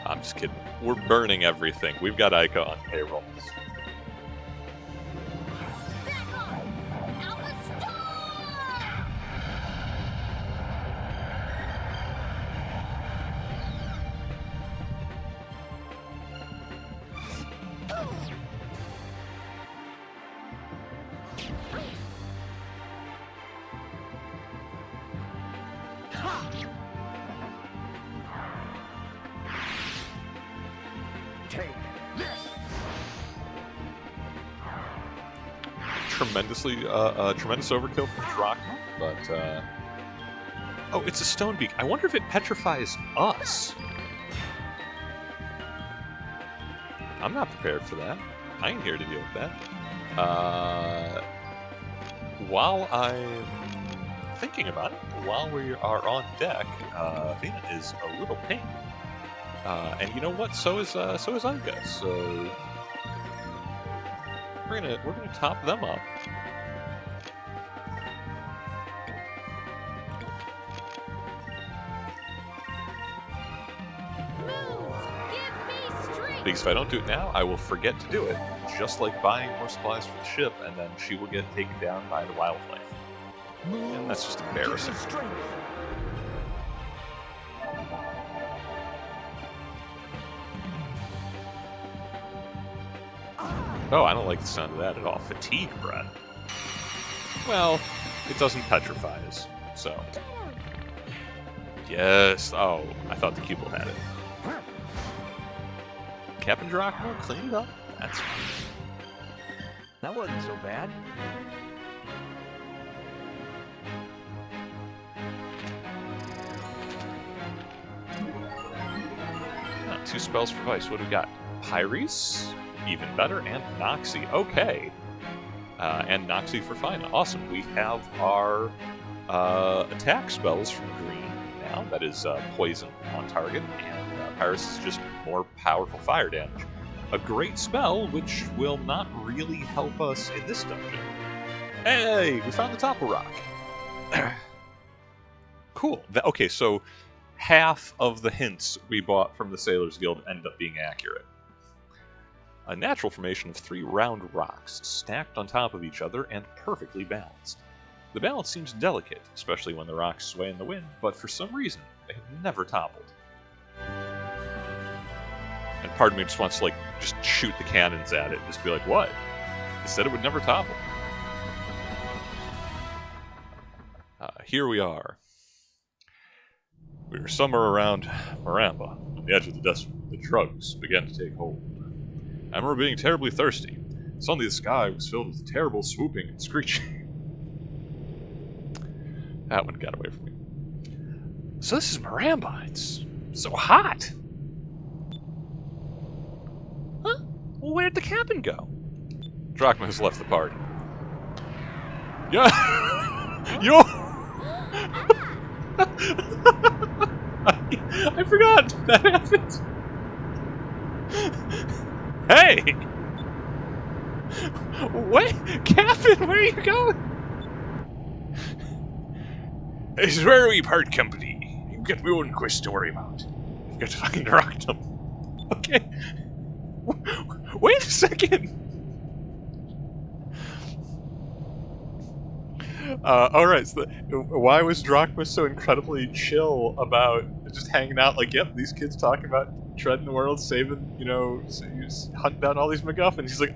I'm just kidding. We're burning everything. We've got Ica on payroll. Back off! Now the storm! Take this. Tremendous overkill from Drachma, but oh, it's a stone beak. I wonder if it petrifies us. I'm not prepared for that. I ain't here to deal with that. While I'm thinking about it, while we are on deck, Vina is a little pink. And you know what? So is Ica. So we're gonna top them up. Moons, give me strength! Because if I don't do it now, I will forget to do it. Just like buying more supplies for the ship, and then she will get taken down by the wildlife. And that's just embarrassing. Give me strength. Oh, I don't like the sound of that at all. Fatigue breath. Well, it doesn't petrify us, so. Yes. Oh, I thought the Cupid had it. Captain Drachma, clean it up. That's fine. That wasn't so bad. Two spells for Vice. What do we got? Pyres, even better, and Noxie. Okay. And Noxie for fine. Awesome. We have our attack spells from green now. That is poison on target, and Pyres is just more powerful fire damage. A great spell, which will not really help us in this dungeon. Hey, we found the Topple Rock. Cool. Okay, so half of the hints we bought from the Sailors Guild end up being accurate. A natural formation of 3 round rocks, stacked on top of each other and perfectly balanced. The balance seems delicate, especially when the rocks sway in the wind, but for some reason, they have never toppled. And part of me just wants to, just shoot the cannons at it, just be like, what? It said it would never topple. Here we are. We were somewhere around Maramba, on the edge of the desert. The drugs began to take hold. I remember being terribly thirsty. Suddenly the sky was filled with terrible swooping and screeching. That one got away from me. So this is Maramba. It's so hot. Huh? Well, where'd the captain go? Drachma has left the party. Yeah. Yo. I forgot that happened. Hey! What? Captain, where are you going? This is where we part company. You've got my own quest to worry about. You've got to find Rockdom. Okay. Wait a second! Alright, so why was Drachma so incredibly chill about just hanging out? Like, yep, these kids talking about treading the world, saving, hunting down all these MacGuffins. He's like,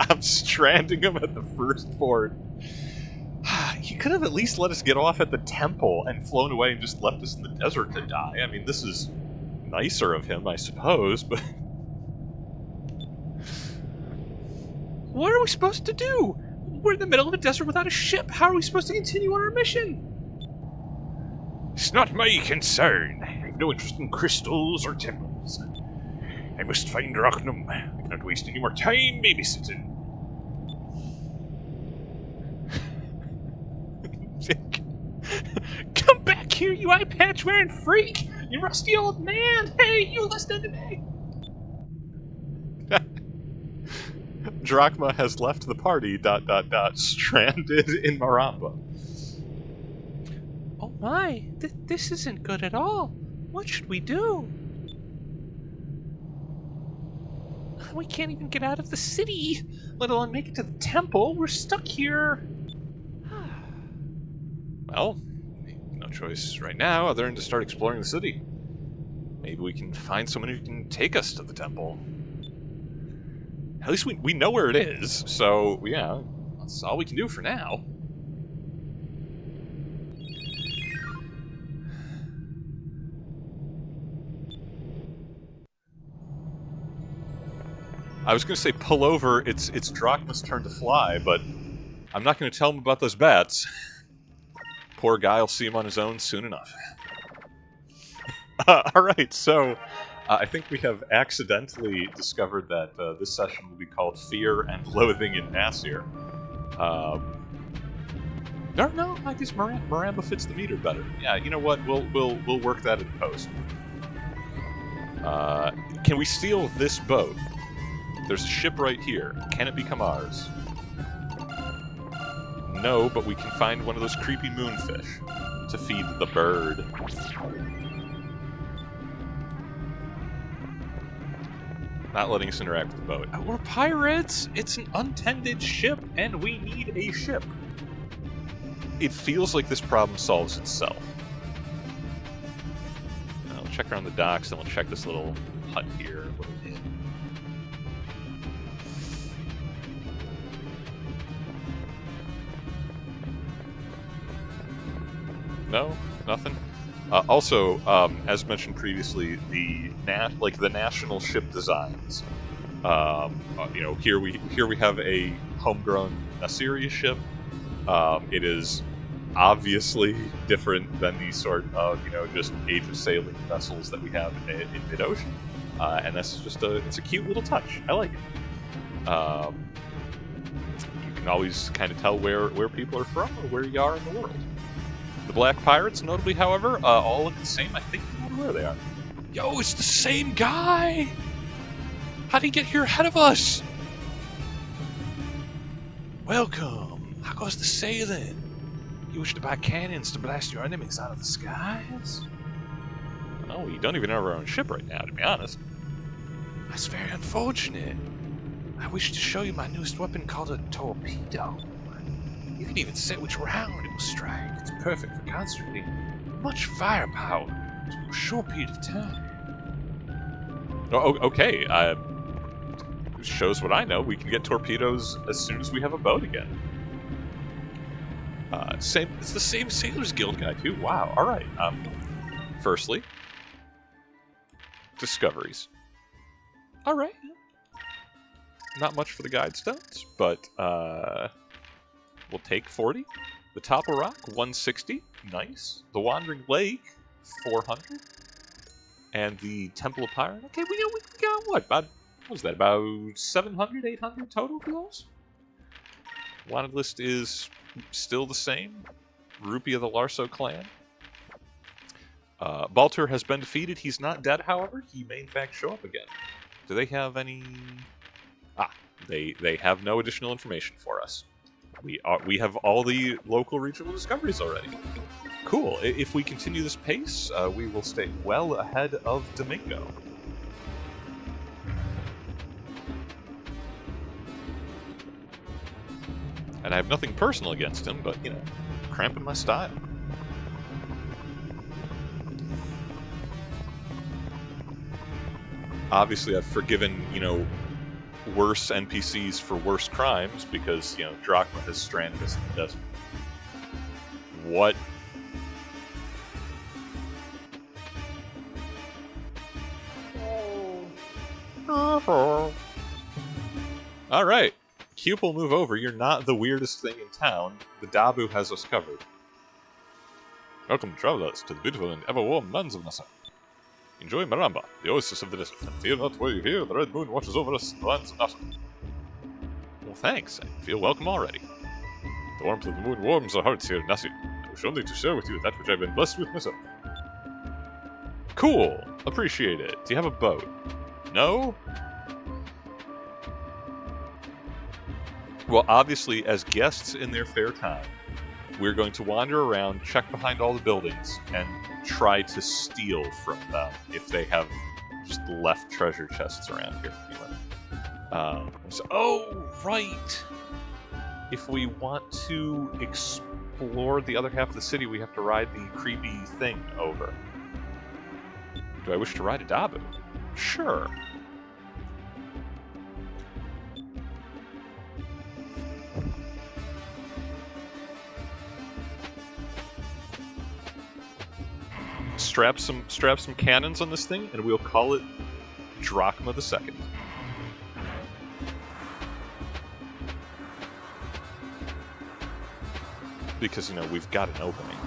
I'm stranding them at the first port. He could have at least let us get off at the temple and flown away and just left us in the desert to die. I mean, this is nicer of him, I suppose, but... What are we supposed to do? We're in the middle of a desert without a ship. How are we supposed to continue on our mission? It's not my concern. I have no interest in crystals or temples. I must find Rocknum. I cannot waste any more time babysitting. Come back here, you eye patch wearing freak! You rusty old man! Hey, you listen to me! Drachma has left the party, ... stranded in Maramba. Oh my, this isn't good at all. What should we do? We can't even get out of the city, let alone make it to the temple. We're stuck here. Well, no choice right now other than to start exploring the city. Maybe we can find someone who can take us to the temple. At least we know where it is, so yeah, that's all we can do for now. I was going to say pull over, it's Drachma's turn to fly, but I'm not going to tell him about those bats. Poor guy will see him on his own soon enough. Alright, so I think we have accidentally discovered that this session will be called Fear and Loathing in Nasr. No, I guess Maramba fits the meter better. Yeah, you know what? We'll work that in post. Can we steal this boat? There's a ship right here. Can it become ours? No, but we can find one of those creepy moonfish to feed the bird. Not letting us interact with the boat. We're pirates. It's an untended ship, and we need a ship. It feels like this problem solves itself. We'll check around the docks, then we'll check this little hut here. Little inn. No, nothing. Also, as mentioned previously, the national ship designs. Here we have a homegrown Nasiri ship. It is obviously different than the sort of just Age of Sailing vessels that we have in mid-ocean, and that's just it's a cute little touch. I like it. You can always kind of tell where people are from or where you are in the world. The Black Pirates, notably, however, all look the same. I think no matter where they are. Yo, it's the same guy! How'd he get here ahead of us? Welcome. How goes the sailing? You wish to buy cannons to blast your enemies out of the skies? Oh, we don't even have our own ship right now, to be honest. That's very unfortunate. I wish to show you my newest weapon called a torpedo. You can even set which round it will strike. It's perfect for concentrating much firepower to a short period of time. Oh, okay. Shows what I know. We can get torpedoes as soon as we have a boat again. It's the same Sailors Guild guy too. Wow. All right. Firstly, discoveries. All right. Not much for the guide stones, but we'll take 40. The Top of Rock, 160. Nice. The Wandering Lake, 400. And the Temple of Pyre. Okay, we got what? What was that? About 700, 800 total for those? Wanted list is still the same. Rupee of the Larso clan. Baltur has been defeated. He's not dead, however. He may in fact show up again. Do they have any... They have no additional information for us. We have all the local regional discoveries already. Cool. If we continue this pace, we will stay well ahead of Domingo. And I have nothing personal against him, but, cramping my style. Obviously, I've forgiven, worse NPCs for worse crimes because, Drachma has stranded us in the desert. What? Alright. Cupel, move over. You're not the weirdest thing in town. The Dabu has us covered. Welcome, travelers, to the beautiful and ever-warm lands of Nasr. Enjoy Maramba, the oasis of the desert, and fear not while you hear the red moon watches over us in the lands of Nasr. Well, thanks. I feel welcome already. The warmth of the moon warms our hearts here in Nasr. wish only to share with you that which I've been blessed with myself. Cool. Appreciate it. Do you have a boat? No? Well, obviously, as guests in their fair time, we're going to wander around, check behind all the buildings, and try to steal from them if they have just left treasure chests around here. Oh, right! If we want to explore the other half of the city, we have to ride the creepy thing over. Do I wish to ride a Dabu? Sure. Strap some cannons on this thing, and we'll call it Drachma the Second. Because, you know, we've got an opening.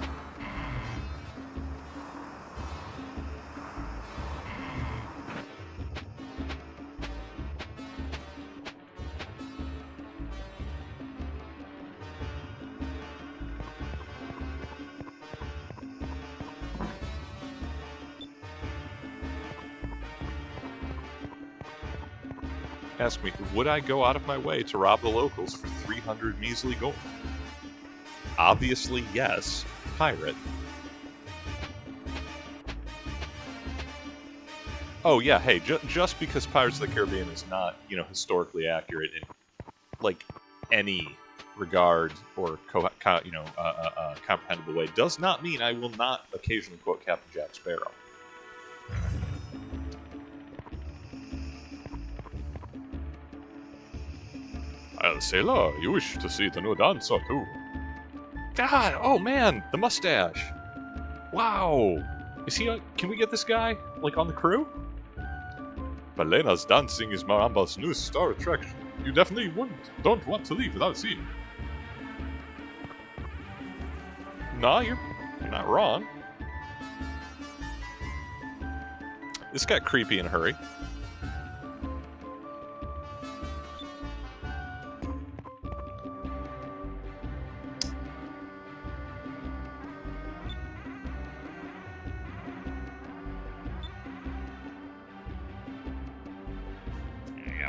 Ask me, would I go out of my way to rob the locals for 300 measly gold? Obviously, yes. Pirate. Oh, yeah, hey, just because Pirates of the Caribbean is not, you know, historically accurate in, like, any regard or, comprehensible way, does not mean I will not occasionally quote Captain Jack Sparrow. I'll sailor, you wish to see the new dancer too. God, oh man, the mustache. Wow. Is he, can we get this guy, like, on the crew? Balena's dancing is Maramba's new star attraction. You definitely don't want to leave without seeing. Nah, you're not wrong. This got creepy in a hurry.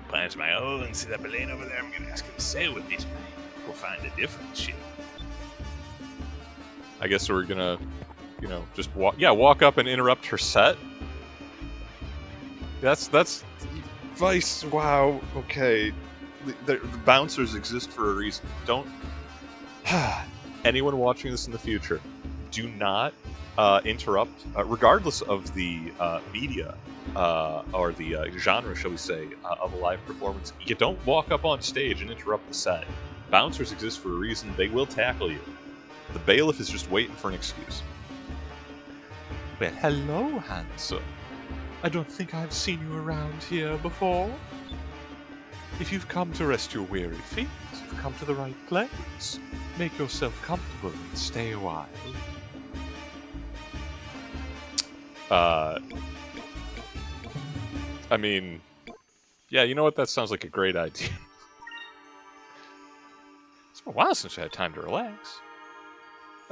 Plans my own. See that balloon over there? I'm gonna ask him to sail with me tonight. We'll find a different ship. I guess we're gonna, you know, just walk up and interrupt her set. That's Vice. Wow. Okay. The bouncers exist for a reason. Don't. Anyone watching this in the future, do not interrupt, regardless of the media. Or the genre, shall we say, of a live performance. You don't walk up on stage and interrupt the set. Bouncers exist for a reason. They will tackle you. The bailiff is just waiting for an excuse. Well, hello, handsome. I don't think I've seen you around here before. If you've come to rest your weary feet, you've come to the right place. Make yourself comfortable and stay a while. I mean, yeah, you know what? That sounds like a great idea. It's been a while since I had time to relax.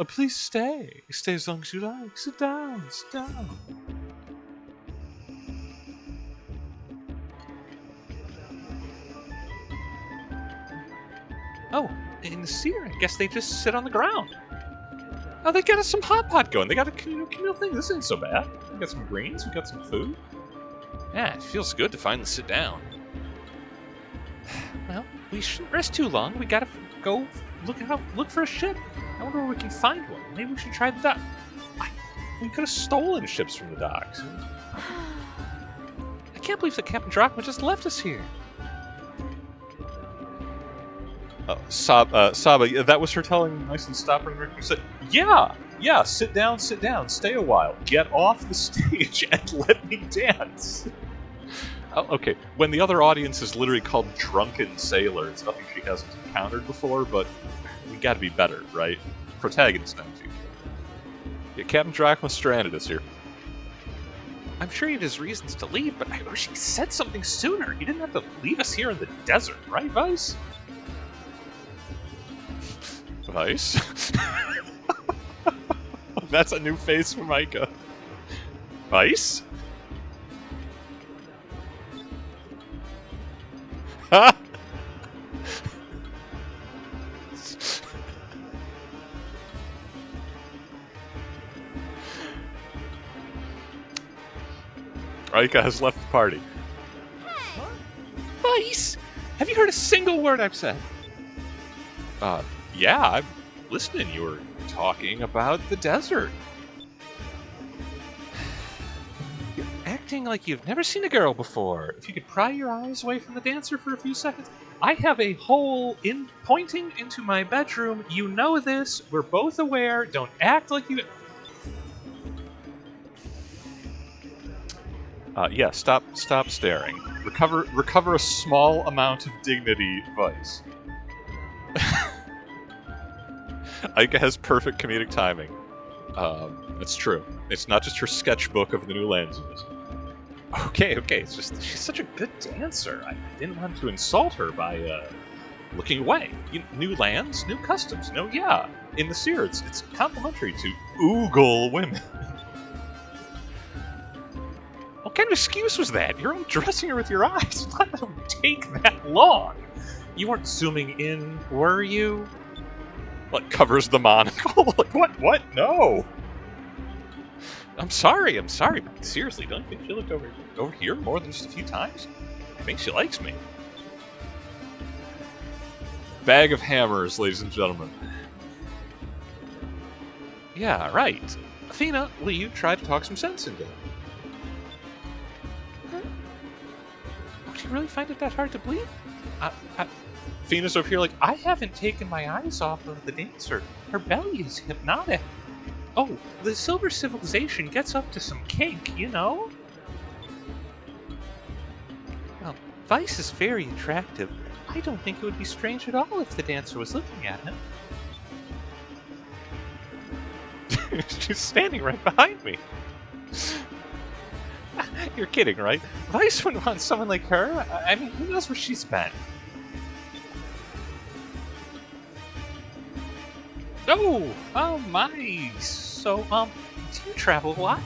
Please stay. Stay as long as you like. Sit down. Sit down. Oh, in the seer, I guess they just sit on the ground. Oh, they got us some hot pot going. They got a Camille thing. This ain't so bad. We got some greens. We got some food. Yeah, it feels good to finally sit down. Well, we shouldn't rest too long. We gotta go look for a ship. I wonder where we can find one. Maybe we should try the dock. We could have stolen ships from the docks. I can't believe that Captain Drachma just left us here. Saba, that was her telling Nyson to stop her and Rick said, yeah, sit down, stay a while. Get off the stage and let me dance. Oh, okay, when the other audience is literally called Drunken Sailor, it's nothing she hasn't encountered before, but we gotta be better, right? Protagonist energy. Yeah, Captain Drachma stranded us here. I'm sure he had his reasons to leave, but I wish he said something sooner. He didn't have to leave us here in the desert, right, Vice? Vice? That's a new face for Micah. Vice? Ha! Micah has left the party. Vice! Have you heard a single word I've said? Yeah, I'm listening. You were talking about the desert. You're acting like you've never seen a girl before. If you could pry your eyes away from the dancer for a few seconds. I have a hole pointing into my bedroom. You know this. We're both aware. Don't act like you... Yeah, stop staring. Recover a small amount of dignity, Vice. Aika has perfect comedic timing. That's true. It's not just her sketchbook of the new lands. Okay, it's just she's such a good dancer. I didn't want to insult her by looking away. New lands, new customs. No, yeah. In the Seer, it's complimentary to oogle women. What kind of excuse was that? You're undressing her with your eyes. Let them take that long. You weren't zooming in, were you? Like, covers the monocle? Like, what? No! I'm sorry, but seriously, don't you think she looked over here more than just a few times? I think she likes me. Bag of hammers, ladies and gentlemen. Yeah, right. Athena, will you try to talk some sense into it? Huh? Would you really find it that hard to believe? Athena's over here like, I haven't taken my eyes off of the dancer. Her belly is hypnotic. Oh, the Silver Civilization gets up to some kink, you know? Well, Vice is very attractive. I don't think it would be strange at all if the dancer was looking at him. She's standing right behind me. You're kidding, right? Vice wouldn't want someone like her. I mean, who knows where she's been? Oh my. So, do you travel a lot?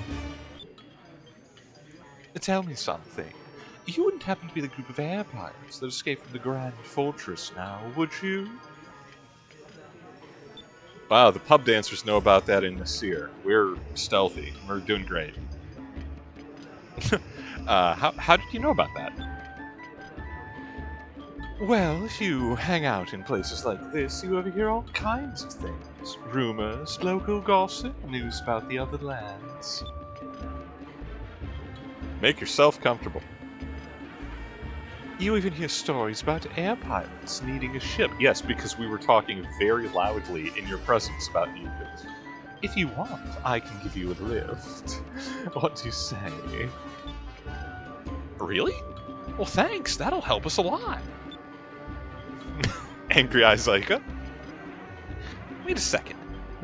Tell me something. You wouldn't happen to be the group of air pirates that escaped from the Grand Fortress now, would you? Wow, the pub dancers know about that in Nasr. We're stealthy. We're doing great. How did you know about that? Well, if you hang out in places like this, you overhear all kinds of things. Rumors, local gossip, news about the other lands. Make yourself comfortable. You even hear stories about air pirates needing a ship. Yes, because we were talking very loudly in your presence about needing it. If you want, I can give you a lift. What do you say? Really? Well, thanks. That'll help us a lot. Angry Eyes Aika? Wait a second.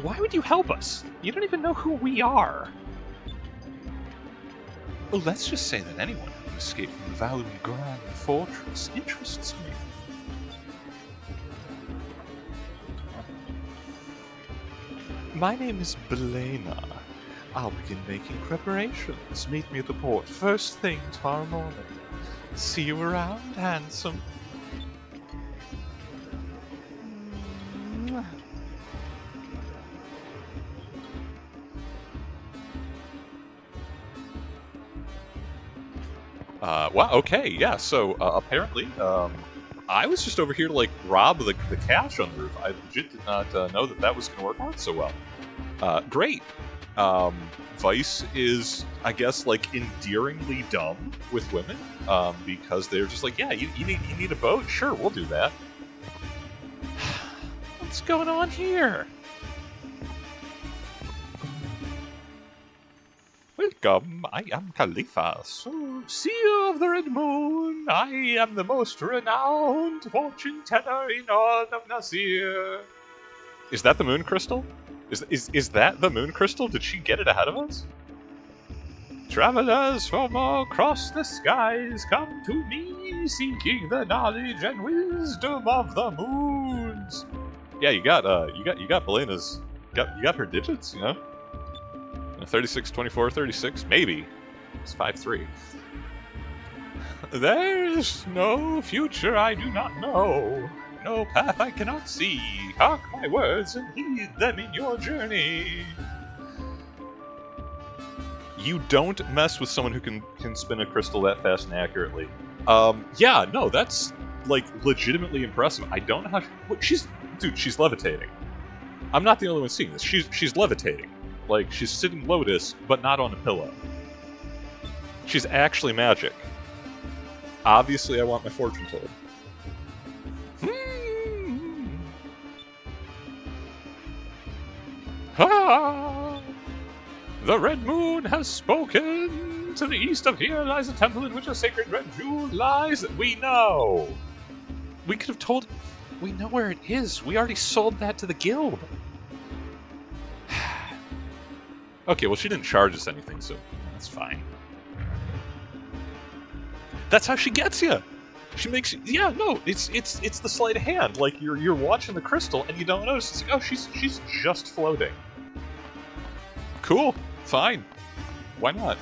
Why would you help us? You don't even know who we are. Well, let's just say that anyone who escaped from the Valun Grand Fortress interests me. My name is Belena. I'll begin making preparations. Meet me at the port first thing tomorrow morning. See you around, handsome. Wow, okay, yeah, so, apparently, I was just over here to, like, rob the cash on the roof. I legit did not know that was going to work out so well. Great. Vice is, I guess, like, endearingly dumb with women, because they're just like, yeah, you need a boat? Sure, we'll do that. What's going on here? Welcome, I am Khalifa, so seer of the Red Moon. I am the most renowned fortune teller in all of Nasr. Is that the moon crystal? Is that the moon crystal? Did she get it ahead of us? Travelers from across the skies come to me, seeking the knowledge and wisdom of the moons. Yeah, you got Belena's, you got her digits, you know. 36, 24, 36, maybe. It's 5-3. There's no future I do not know. No path I cannot see. Hark my words and heed them in your journey. You don't mess with someone who can spin a crystal that fast and accurately. Yeah, no, that's, like, legitimately impressive. I don't know how she's levitating. I'm not the only one seeing this. She's levitating. Like, she's sitting lotus, but not on a pillow. She's actually magic. Obviously, I want my fortune told. Ah! The Red Moon has spoken! To the east of here lies a temple in which a sacred red jewel lies. We know! We could have told... We know where it is. We already sold that to the guild. Okay, well, she didn't charge us anything, so that's fine. That's how she gets you. She makes you... Yeah, no, it's the sleight of hand. Like, you're watching the crystal, and you don't notice. It's like, oh, she's just floating. Cool. Fine. Why not?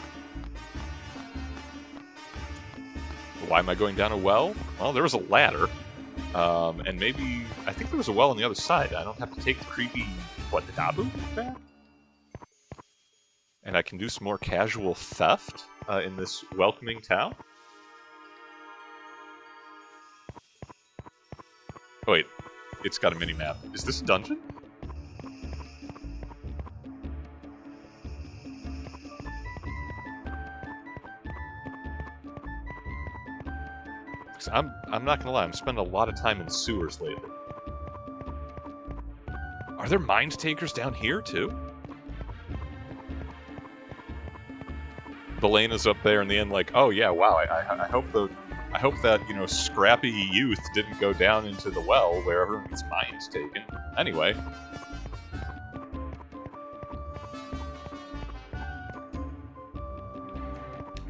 Why am I going down a well? Well, there was a ladder. And maybe... I think there was a well on the other side. I don't have to take the creepy... What, the Dabu back? And I can do some more casual theft in this welcoming town? Oh, wait. It's got a mini-map. Is this a dungeon? I'm not gonna lie, I'm spending a lot of time in sewers lately. Are there mind takers down here too? Belena's up there in the end, like, oh yeah, wow. I hope that scrappy youth didn't go down into the well where everyone gets minds taken. Anyway.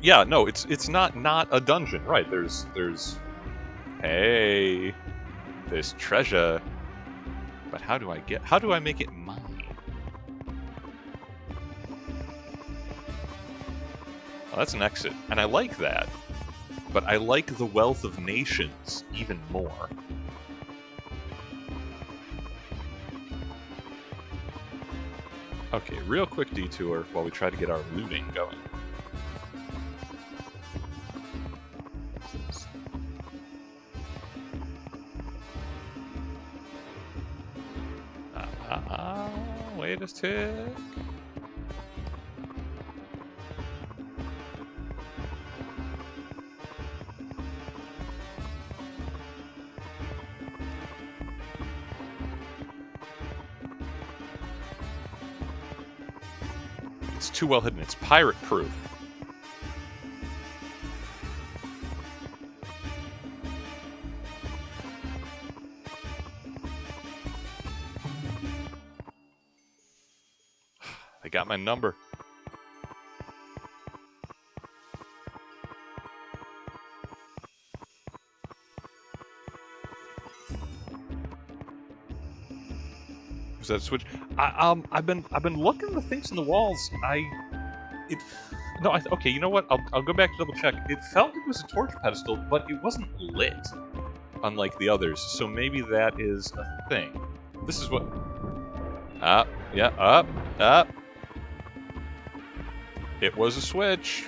Yeah, no, it's not a dungeon, right? There's hey, there's treasure. But how do I make it mine? Well, that's an exit, and I like that. But I like the wealth of nations even more. Okay, real quick detour while we try to get our looting going. Wait a tick. It's too well hidden. It's pirate proof. They got my number. Was that a switch? I've been looking at the things in the walls. Okay, you know what? I'll go back to double check. It felt like it was a torch pedestal, but it wasn't lit, unlike the others. So maybe that is a thing. This is what. Up, yeah, up. It was a switch.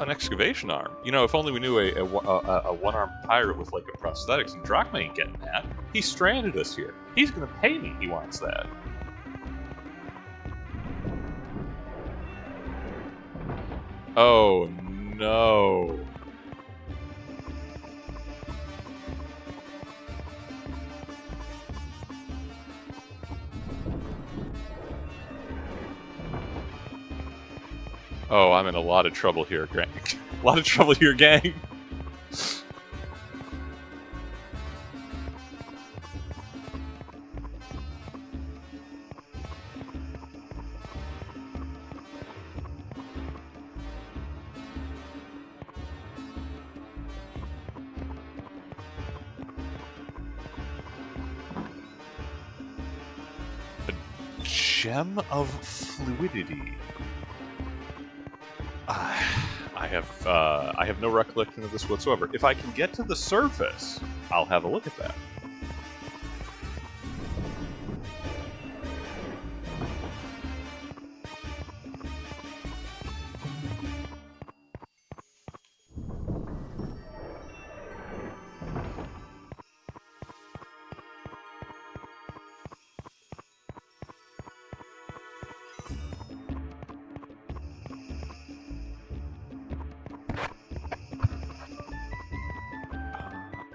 An excavation arm. You know, if only we knew a one-armed pirate with, like, a prosthetics, and Drachma ain't getting that. He stranded us here. He's gonna pay me, he wants that. Oh, no. Oh, I'm in a lot of trouble here, gang. A lot of trouble here, gang. Gem of Fluidity. I have no recollection of this whatsoever. If I can get to the surface, I'll have a look at that.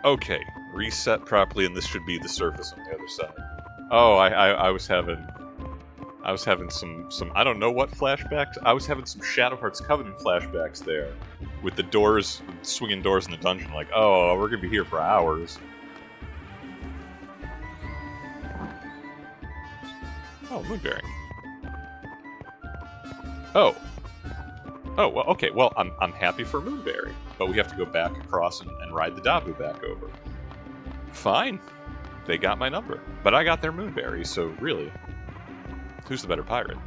Okay, reset properly, and this should be the surface on the other side. Oh, I was having some I don't know what flashbacks. I was having some Shadow Hearts Covenant flashbacks there, with the doors, swinging doors in the dungeon. Like, oh, we're gonna be here for hours. Oh, Moonberry. Oh. Oh, well, okay, well, I'm happy for Moonberry, but we have to go back across and ride the Dabu back over. Fine. They got my number. But I got their Moonberry, so really, who's the better pirate?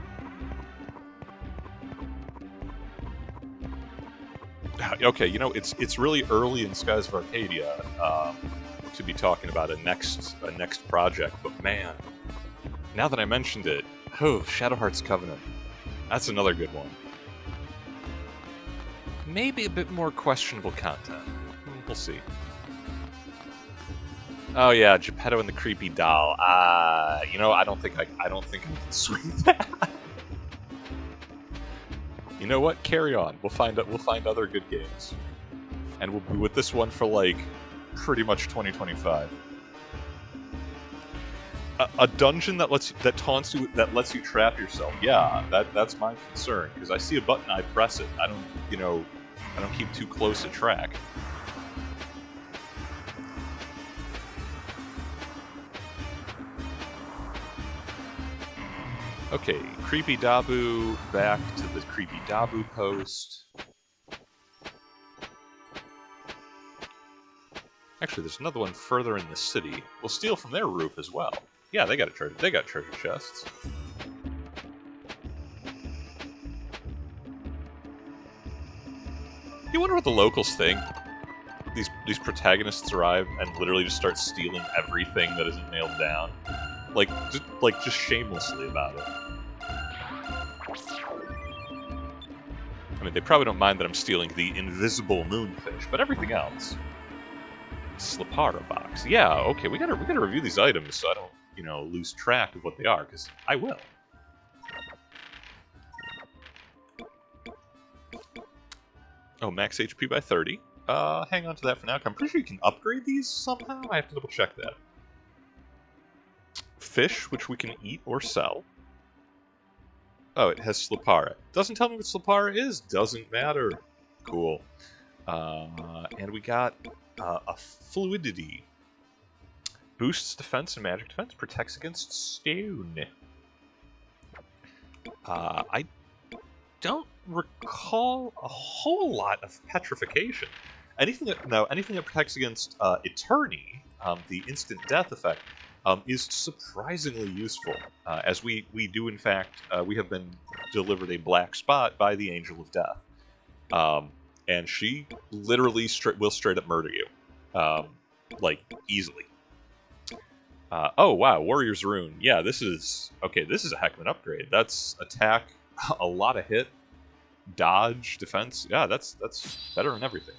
Okay, you know, it's really early in Skies of Arcadia to be talking about a next project, but man, now that I mentioned it, oh, Shadow Hearts Covenant, that's another good one. Maybe a bit more questionable content. We'll see. Oh yeah, Geppetto and the creepy doll. You know, I don't think I can swing that. You know what? Carry on. We'll find other good games, and we'll be with this one for like pretty much 2025. A dungeon that taunts you, that lets you trap yourself. Yeah, that's my concern, because I see a button, I press it. I don't keep too close a track. Okay, Creepy Dabu, back to the Creepy Dabu post. Actually, there's another one further in the city. We'll steal from their roof as well. Yeah, they got treasure chests. You wonder what the locals think? These protagonists arrive and literally just start stealing everything that isn't nailed down. Like just shamelessly about it. I mean, they probably don't mind that I'm stealing the invisible moonfish, but everything else. Slipara box. Yeah, okay, we gotta review these items so I don't, you know, lose track of what they are, because I will. Oh, max HP by 30. Hang on to that for now. I'm pretty sure you can upgrade these somehow. I have to double check that. Fish, which we can eat or sell. Oh, it has Slipara. Doesn't tell me what Slipara is. Doesn't matter. Cool. And we got a Fluidity. Boosts defense and magic defense. Protects against stone. I don't recall a whole lot of petrification. Anything that protects against Eternity, the instant death effect, is surprisingly useful. As we do, in fact, we have been delivered a black spot by the Angel of Death. And she literally will straight up murder you. Like, easily. Oh, wow, Warrior's Rune. Yeah, this is a heck of an upgrade. That's attack, a lot of hit, dodge, defense. Yeah, that's better than everything.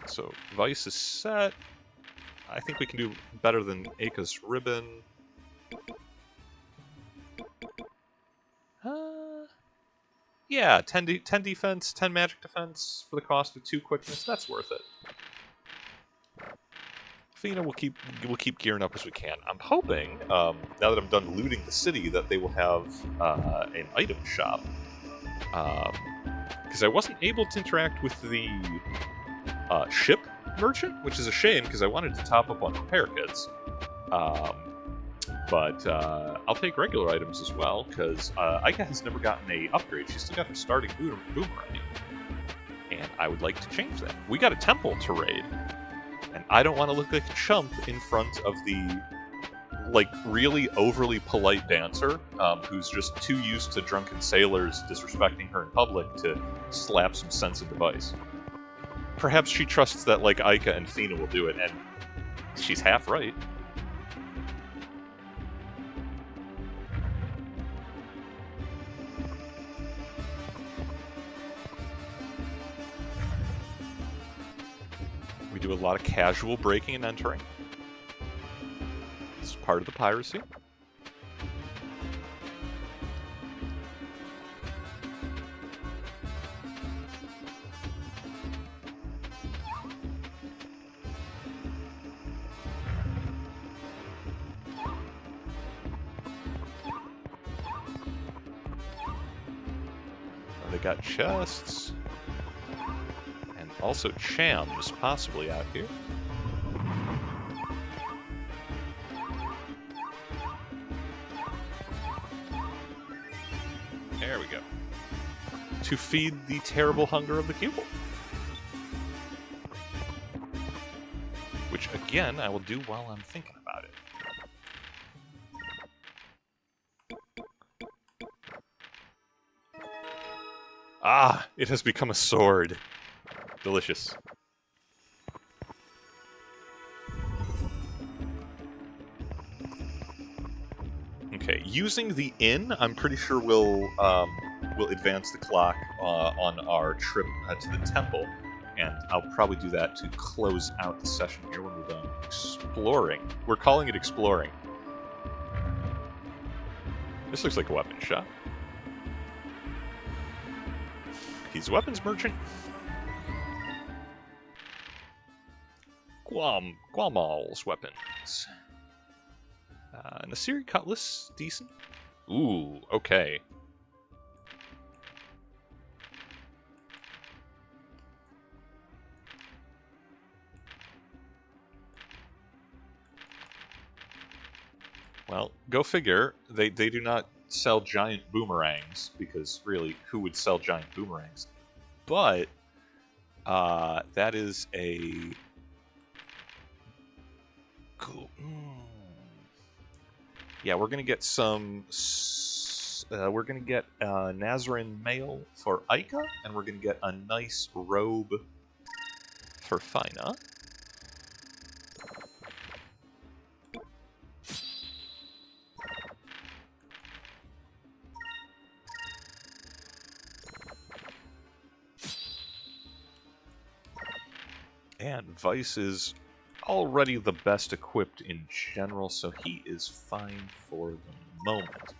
So, Vice is set. I think we can do better than Aka's Ribbon. Yeah, 10 defense, 10 magic defense for the cost of 2 quickness. That's worth it. Fina, we'll keep gearing up as we can. I'm hoping, now that I'm done looting the city, that they will have an item shop. Because I wasn't able to interact with the ship merchant, which is a shame, because I wanted to top up on repair kits. But I'll take regular items as well, because Aika has never gotten a upgrade. She's still got her starting boomerang. And I would like to change that. We got a temple to raid. And I don't want to look like a chump in front of the like, really overly polite dancer who's just too used to drunken sailors disrespecting her in public to slap some sense into Vice. Perhaps she trusts that, like, Ica and Fina will do it, and she's half right. We do a lot of casual breaking and entering. It's part of the piracy. They got chests. And also Chams, possibly out here. There we go. To feed the terrible hunger of the Cupel. Which, again, I will do while I'm thinking about it. Ah, it has become a sword. Delicious. Okay, using the inn, I'm pretty sure will advance the clock on our trip to the temple, and I'll probably do that to close out the session here when we're done exploring. We're calling it exploring. This looks like a weapon shop. He's a weapons merchant. Guamal's weapons. An Assyrian cutlass, decent. Ooh, okay. Well, go figure. They do not sell giant boomerangs, because really, who would sell giant boomerangs? But that is a cool. Yeah, we're gonna get some. We're gonna get Nazarene mail for Ica, and we're gonna get a nice robe for Fina. And Vice is already the best equipped in general, so he is fine for the moment.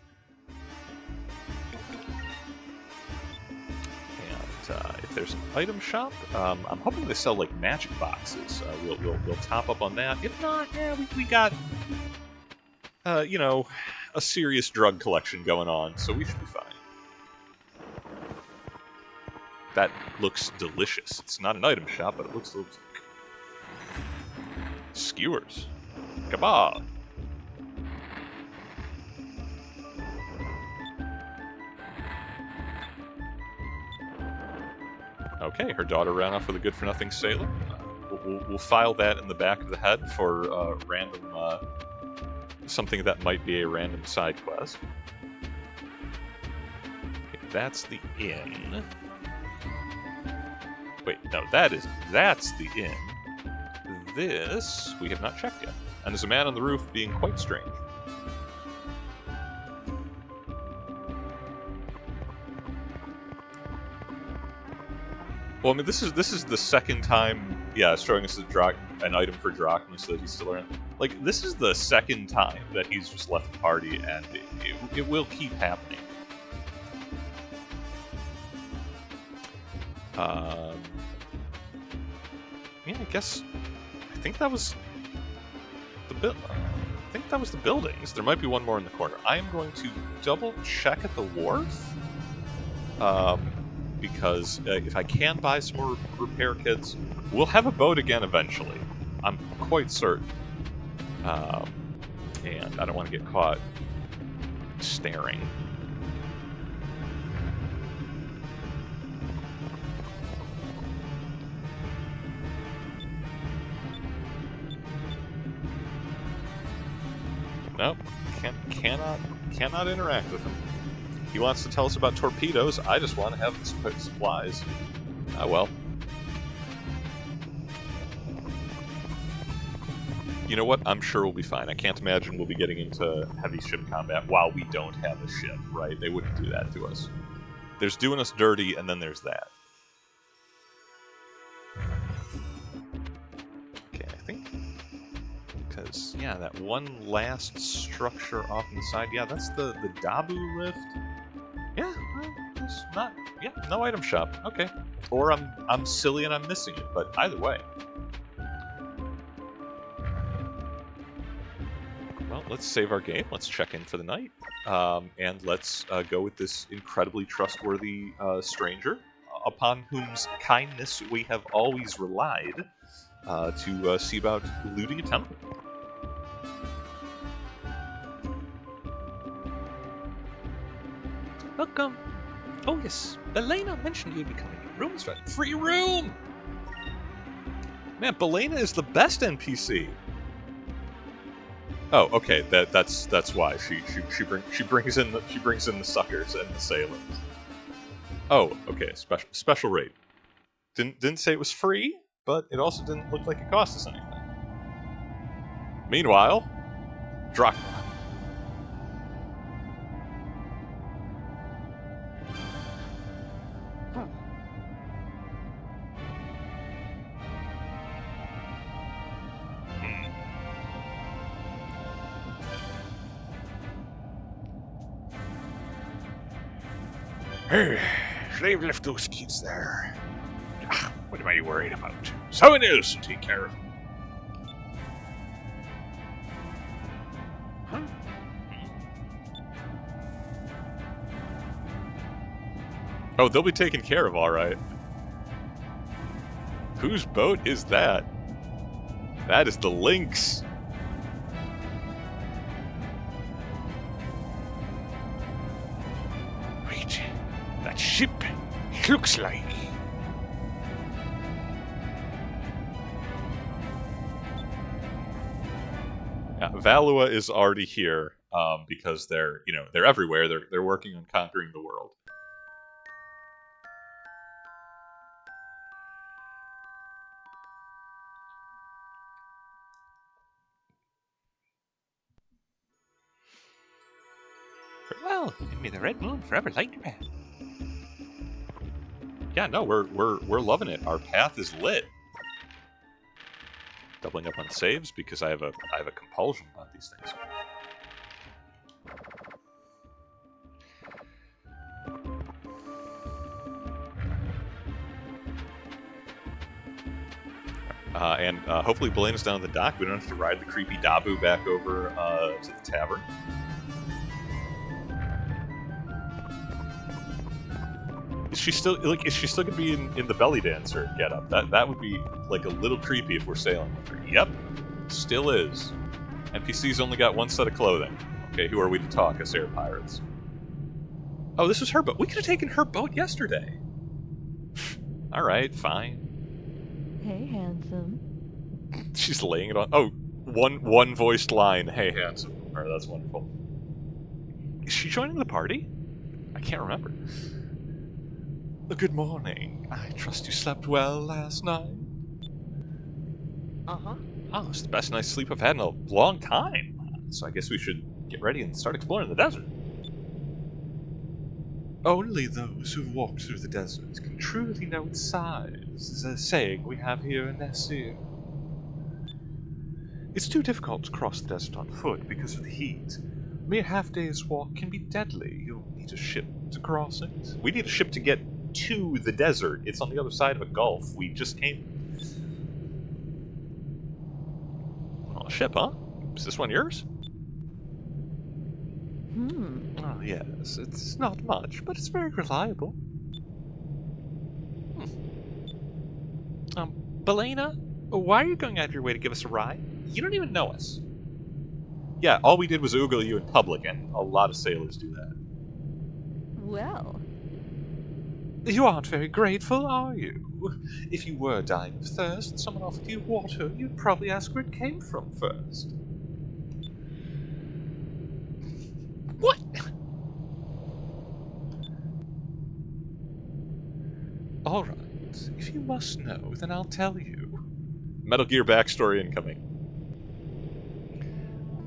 And if there's an item shop, I'm hoping they sell like magic boxes. We'll top up on that. If not, yeah, we got you know, a serious drug collection going on, so we should be fine. That looks delicious. It's not an item shop, but it looks delicious. Skewers. Kebab. Okay, her daughter ran off with a good-for-nothing sailor. We'll file that in the back of the head for random, something that might be a random side quest. Okay, that's the inn. Wait, no, that's the inn. This, we have not checked yet. And there's a man on the roof being quite strange. Well, I mean, this is the second time, yeah, it's showing us an item for Drachma so that he's still around. Like, this is the second time that he's just left the party, and it will keep happening. Yeah, I guess. I think that was the buildings. There might be one more in the corner. I am going to double check at the wharf, because if I can buy some more repair kits, we'll have a boat again eventually. I'm quite certain. And I don't want to get caught staring. Nope. Cannot interact with him. He wants to tell us about torpedoes. I just want to have supplies. Ah, well. You know what? I'm sure we'll be fine. I can't imagine we'll be getting into heavy ship combat while we don't have a ship, right? They wouldn't do that to us. There's doing us dirty, and then there's that. Okay, I think... Because, yeah, that one last structure off on the side, yeah, that's the Dabu lift. Yeah, it's not... Yeah, no item shop. Okay. Or I'm silly and I'm missing it, but either way. Well, let's save our game. Let's check in for the night. And let's go with this incredibly trustworthy stranger, upon whose kindness we have always relied to see about looting a temple. Welcome. Oh yes, Elena mentioned you'd be coming. Room's right. Free room! Man, Belena is the best NPC. Oh, okay. That's why she brings in the suckers and the sailors. Oh, okay. Special rate. Didn't say it was free, but it also didn't look like it cost us anything. Meanwhile, Drachma. Hey, they've left those kids there. What am I worried about? Someone else will take care of them. Huh? Oh, they'll be taken care of, all right. Whose boat is that? That is the Lynx. Wait, that ship, it looks like... Yeah, Valua is already here because they're everywhere. They're working on conquering the world. Well, may the red moon forever light your path. Yeah, no, we're loving it. Our path is lit. Doubling up on saves because I have a compulsion about these things. And hopefully Belena's down at the dock. We don't have to ride the creepy Dabu back over to the tavern. Is she still gonna be in the belly dancer getup? That would be like a little creepy if we're sailing with her. Yep, still is. NPC's only got one set of clothing. Okay, who are we to talk as air pirates? Oh, this was her boat. We could have taken her boat yesterday. All right, fine. Hey, handsome. She's laying it on. Oh, one voiced line. Hey, handsome. All right, that's wonderful. Is she joining the party? I can't remember. Good morning. I trust you slept well last night. Uh-huh. Oh, it's the best night's sleep I've had in a long time. So I guess we should get ready and start exploring the desert. Only those who've walked through the desert can truly know its size, is a saying we have here in Nasr. It's too difficult to cross the desert on foot because of the heat. A mere half-day's walk can be deadly. You'll need a ship to cross it. We need a ship to get to the desert. It's on the other side of a gulf. We just came... Oh, a ship, huh? Is this one yours? Oh, yes. It's not much, but it's very reliable. Belena, why are you going out of your way to give us a ride? You don't even know us. Yeah, all we did was oogle you in public, and a lot of sailors do that. Well, You aren't very grateful, are you? If you were dying of thirst and someone offered you water, you'd probably ask where it came from first. Alright, if you must know, then I'll tell you. Metal Gear backstory incoming.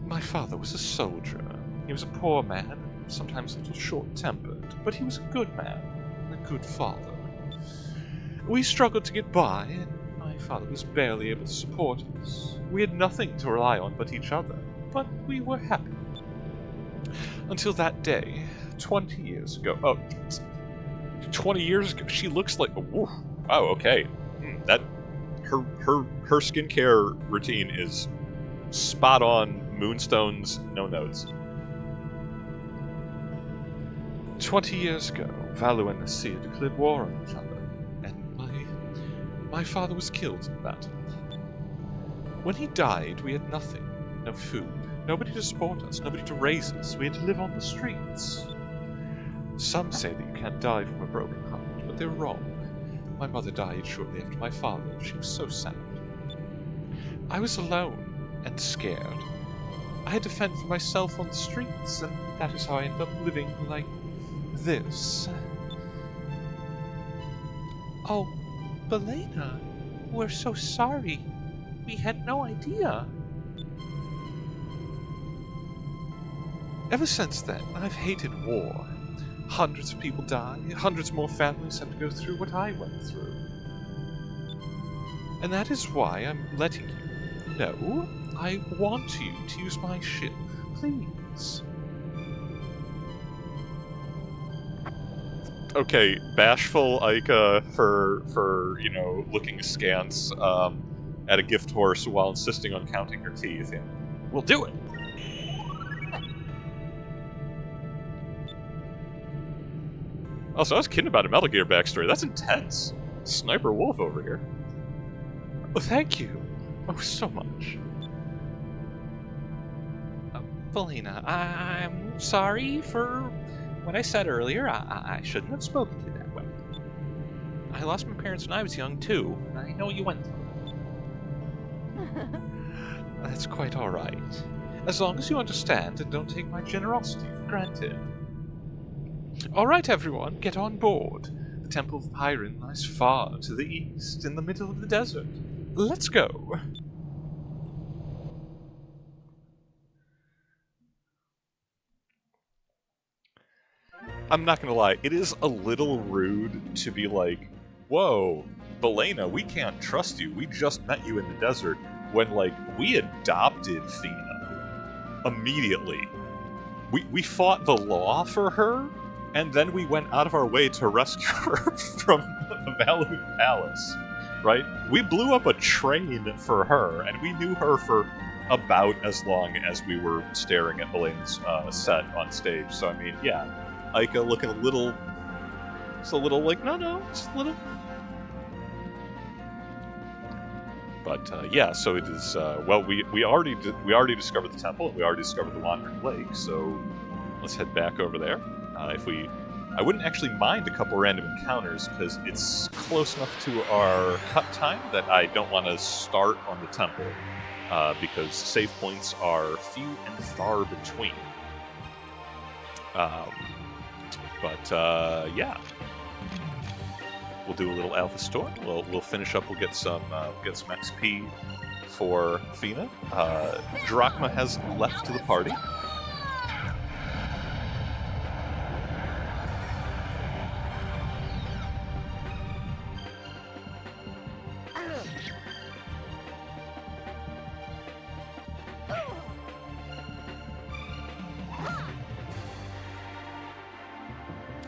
My father was a soldier. He was a poor man, sometimes a little short-tempered, but he was a good man, and a good father. We struggled to get by, and my father was barely able to support us. We had nothing to rely on but each other, but we were happy. Until that day, 20 years ago. Oh, 20 years ago? She looks like... Woo, wow, okay. That... Her skincare routine is spot on. Moonstones, no notes. 20 years ago, Valu and Nasr declared war on each other, and my father was killed in battle. When he died, we had nothing. No food, nobody to support us, nobody to raise us. We had to live on the streets. Some say that you can't die from a broken heart, but they're wrong. My mother died shortly after my father. She was so sad. I was alone and scared. I had to fend for myself on the streets, and that is how I ended up living like this. Oh, Belena, we're so sorry. We had no idea. Ever since then, I've hated war. Hundreds of people die, hundreds more families have to go through what I went through. And that is why I'm letting you know I want you to use my ship, please. Okay, bashful Ica for you know, looking askance at a gift horse while insisting on counting her teeth. And we'll do it. Also, I was kidding about a Metal Gear backstory. That's intense. Sniper Wolf over here. Oh, thank you. Oh, so much. Belena, I'm sorry for what I said earlier. I shouldn't have spoken to you that way. I lost my parents when I was young, too. I know what you went through. That's quite alright. As long as you understand and don't take my generosity for granted. Alright, everyone, get on board. The Temple of Pyron lies far to the east, in the middle of the desert. Let's go. I'm not gonna lie, it is a little rude to be like, whoa, Belena, we can't trust you. We just met you in the desert. When, like, we adopted Fina immediately. We fought the law for her, and then we went out of our way to rescue her from the Valu Palace, right? We blew up a train for her, and we knew her for about as long as we were staring at Belena's set on stage. So, I mean, yeah, Ica looking a little... It's a little like, no, it's a little... But yeah, so it is. Well, we already discovered the temple, and we already discovered the Wandering Lake. So let's head back over there. I wouldn't actually mind a couple random encounters because it's close enough to our cut time that I don't want to start on the temple because save points are few and far between. Yeah. We'll do a little Alpha Storm. We'll finish up. We'll get some XP for Fina. Drachma has left to the party.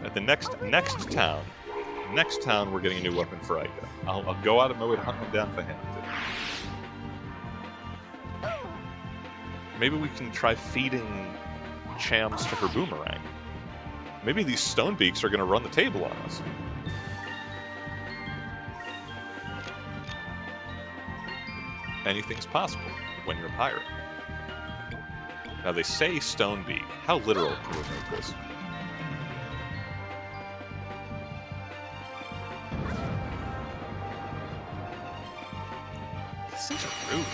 At the next town, we're getting a new weapon for Ica. I'll go out of my way to hunt one down if I have to. Maybe we can try feeding Chams to her boomerang. Maybe these stone beaks are going to run the table on us. Anything's possible when you're a pirate. Now they say stone beak. How literal can we make this? These things are rude.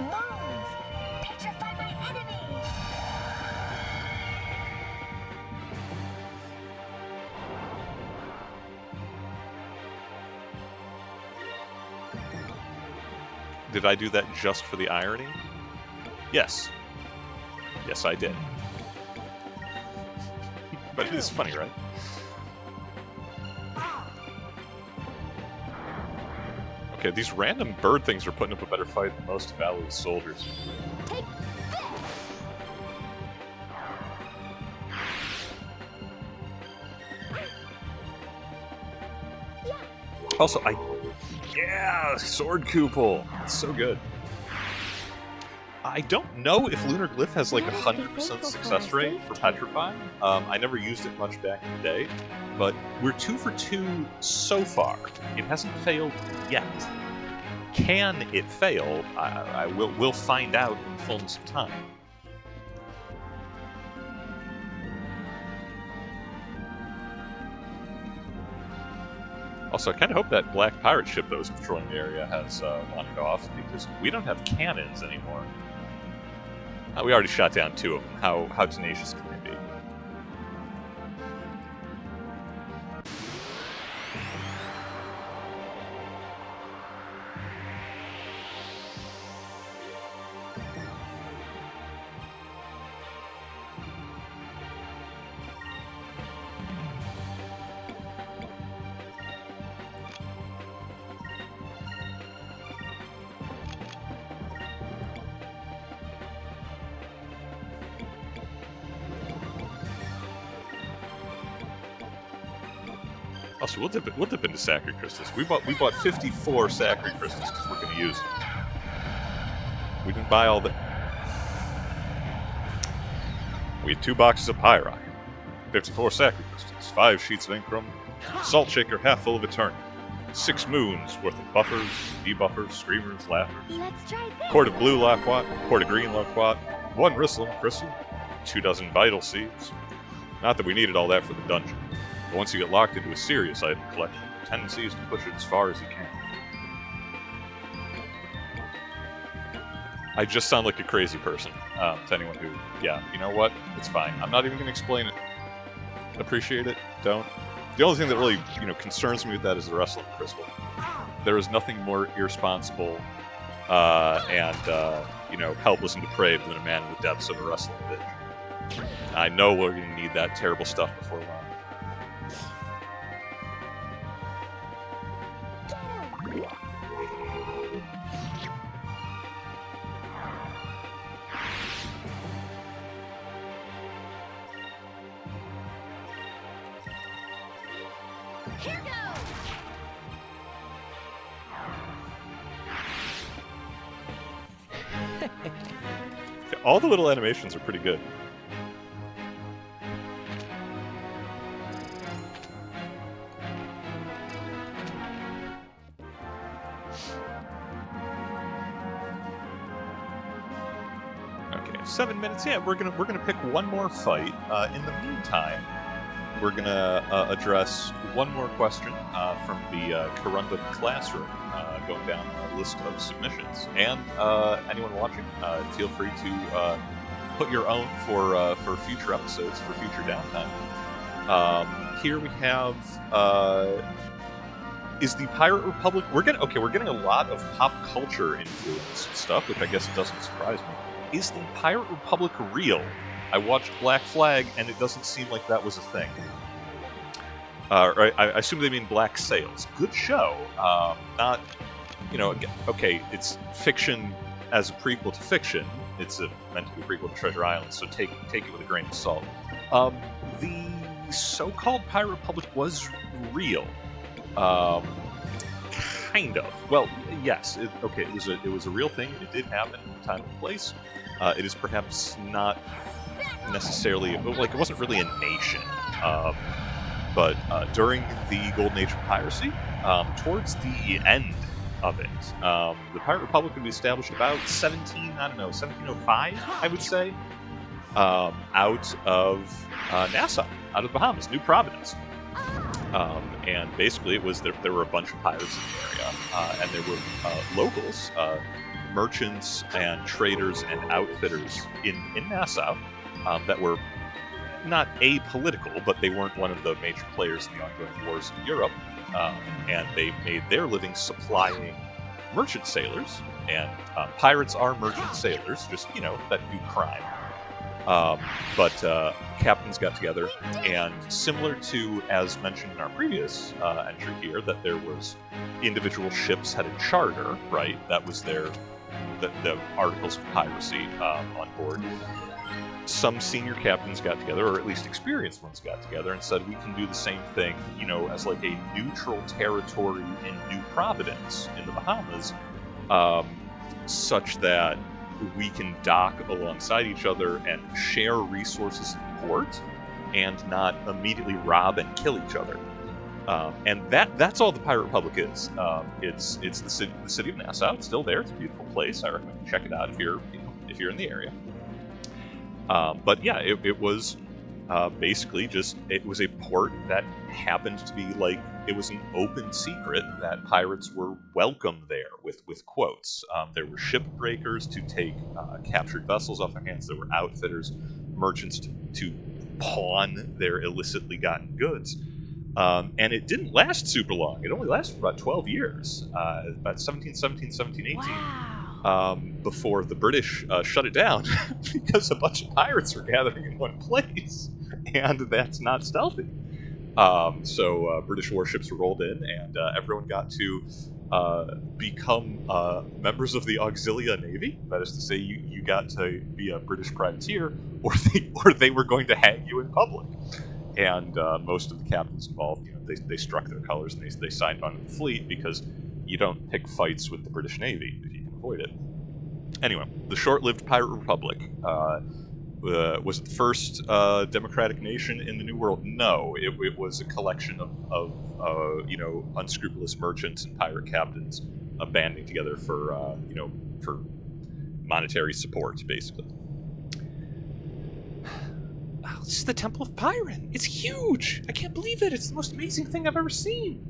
Moons! Petrify my enemy! Did I do that just for the irony? Yes. Yes, I did. But it is funny, right? Okay, these random bird things are putting up a better fight than most Valley's soldiers. Take this! Also, yeah, sword Kupol. It's so good. I don't know if Lunar Glyph has like 100% success rate for petrifying. I never used it much back in the day, but we're 2 for 2 so far. It hasn't failed yet. Can it fail? We'll find out in the fullness of time. Also, I kind of hope that black pirate ship that was patrolling the area has wandered off, because we don't have cannons anymore. We already shot down 2 of them. How tenacious can they be? Also, we'll dip into Sacred Crystals. We bought 54 Sacred Crystals because we're going to use them. We didn't buy all the. We had 2 boxes of Pyrock, 54 Sacred Crystals, 5 sheets of Incrum, Salt Shaker half full of Eternity, 6 moons worth of buffers, debuffers, screamers, laughers, Let's try this! quart of blue Loquat, quart of green Loquat, 1 Risslum Crystal, 2 dozen Vital Seeds. Not that we needed all that for the dungeon. But once you get locked into a serious item collection, the tendency is to push it as far as you can. I just sound like a crazy person to anyone who, yeah, you know what? It's fine. I'm not even going to explain it. Appreciate it. Don't. The only thing that really, concerns me with that is the Wrestling Crystal. There is nothing more irresponsible and helpless and depraved than a man in the depths of a wrestling ditch. I know we're going to need that terrible stuff before long. Here goes! All the little animations are pretty good. Okay, 7 minutes. Yeah, we're gonna pick one more fight. In the meantime, we're gonna address one more question from the Corundum classroom, going down a list of submissions. And anyone watching, feel free to put your own for future episodes, for future downtime. Here we have is the Pirate Republic. We're getting a lot of pop culture influence stuff, which I guess doesn't surprise me. Is the Pirate Republic real? I watched Black Flag, and it doesn't seem like that was a thing. I assume they mean Black Sails. Good show. Not, okay, it's fiction as a prequel to fiction. It's meant to be a prequel to Treasure Island, so take it with a grain of salt. The so-called Pirate Republic was real. Kind of. Well, yes. It was a real thing. It did happen in time and place. It is perhaps not necessarily it wasn't really a nation. But during the Golden Age of piracy, towards the end of it, the Pirate Republic would be established about 1705, I would say, out of Nassau, out of Bahamas, New Providence. And basically it was there were a bunch of pirates in the area, and there were locals, merchants and traders and outfitters in Nassau that were not apolitical, but they weren't one of the major players in the ongoing wars in Europe, and they made their living supplying merchant sailors, and pirates are merchant sailors, just, that do crime. But captains got together, and similar to, as mentioned in our previous entry here, that there was individual ships had a charter, right? That was the articles of piracy on board. Some senior captains got together, or at least experienced ones got together, and said we can do the same thing, as like a neutral territory in New Providence in the Bahamas, such that we can dock alongside each other and share resources in port, and not immediately rob and kill each other. And that's all the Pirate Republic is. It's the city of Nassau. It's still there. It's a beautiful place. I recommend you check it out if you're in the area. But yeah, it was basically it was a port that happened to be like, it was an open secret that pirates were welcome there with quotes. There were ship breakers to take captured vessels off their hands. There were outfitters, merchants to pawn their illicitly gotten goods. And it didn't last super long. It only lasted for about 12 years, about 1717, 1718. Wow. Before the British shut it down because a bunch of pirates were gathering in one place, and that's not stealthy. So British warships rolled in, and everyone got to become members of the Auxilia Navy. That is to say, you got to be a British privateer, or they were going to hang you in public. And most of the captains involved, they struck their colors and they signed on to the fleet, because you don't pick fights with the British Navy if you can avoid it. Anyway, the short-lived Pirate Republic. Was it the first democratic nation in the New World? No, it was a collection of unscrupulous merchants and pirate captains banding together for monetary support, basically. Oh, this is the Temple of Pyron. It's huge. I can't believe it. It's the most amazing thing I've ever seen.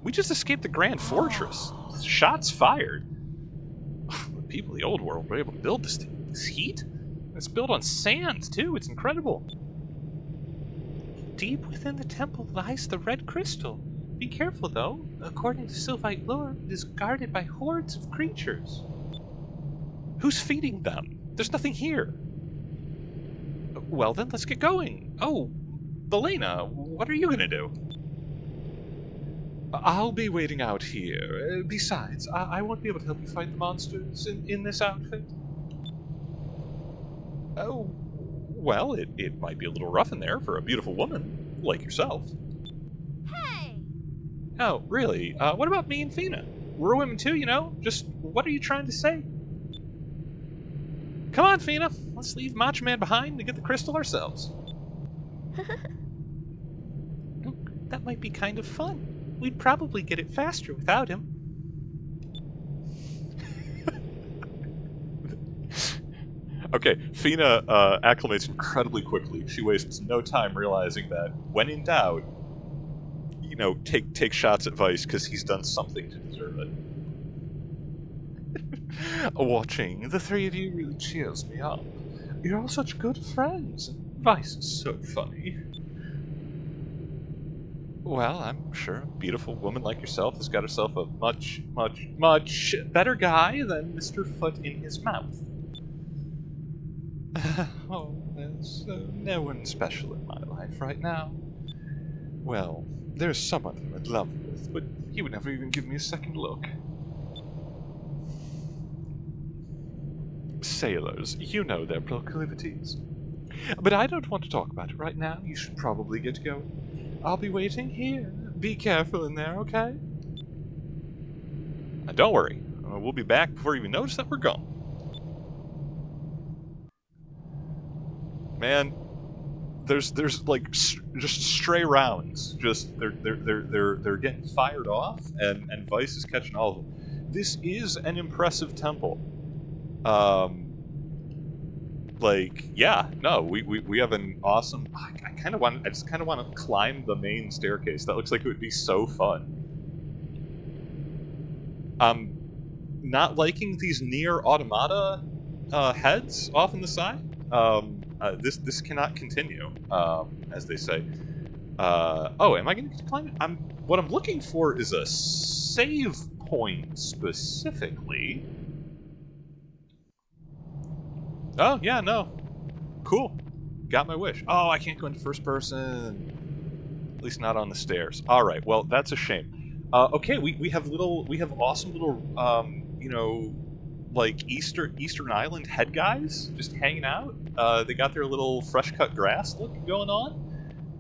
We just escaped the Grand Fortress. Shots fired. The people of the old world were able to build this thing. This heat? It's built on sand, too. It's incredible. Deep within the temple lies the red crystal. Be careful, though. According to Sylvite lore, it is guarded by hordes of creatures. Who's feeding them? There's nothing here. Well, then, let's get going. Oh, Belena, what are you going to do? I'll be waiting out here. Besides, I won't be able to help you fight the monsters in this outfit. Oh, well, it might be a little rough in there for a beautiful woman like yourself. Hey! Oh, really? What about me and Fina? We're women too, Just what are you trying to say? Come on, Fina. Let's leave Macho Man behind and get the crystal ourselves. That might be kind of fun. We'd probably get it faster without him. Okay, Fina acclimates incredibly quickly. She wastes no time realizing that, when in doubt, take shots at Vice, because he's done something to deserve it. Watching the three of you really cheers me up. You're all such good friends, and Vice is so funny. Well, I'm sure a beautiful woman like yourself has got herself a much, much, much better guy than Mr. Foot in his mouth. Oh, there's no one special in my life right now. Well, there's someone I'm in love with, but he would never even give me a second look. Sailors, you know their proclivities. But I don't want to talk about it right now. You should probably get going. I'll be waiting here. Be careful in there, okay? Don't worry. We'll be back before you even notice that we're gone. Man, there's like just stray rounds. Just they're getting fired off, and Vice is catching all of them. This is an impressive temple. We have an awesome. I just kind of want to climb the main staircase. That looks like it would be so fun. not liking these near automata heads off on the side. This cannot continue, as they say. Oh, am I going to climb it? What I'm looking for is a save point specifically. Oh, yeah, no. Cool. Got my wish. Oh, I can't go into first person. At least not on the stairs. All right, well, that's a shame. Okay, we have awesome little, you know, like Eastern Island head guys just hanging out. They got their little fresh cut grass look going on.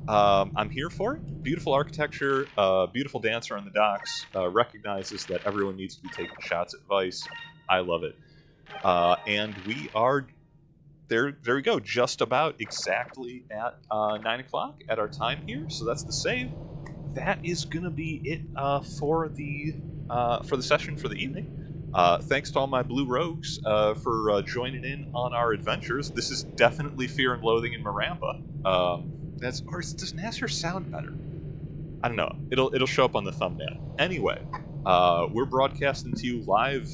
I'm here for it. Beautiful architecture, beautiful dancer on the docks, recognizes that everyone needs to be taking shots at Vice. I love it. And we are, there we go, just about exactly at 9 o'clock at our time here, so that's the save. That is going to be it for the session for the evening. Thanks to all my blue rogues for joining in on our adventures. This is definitely Fear and Loathing in Maramba. Or does Nasr sound better? I don't know. It'll show up on the thumbnail. Anyway, we're broadcasting to you live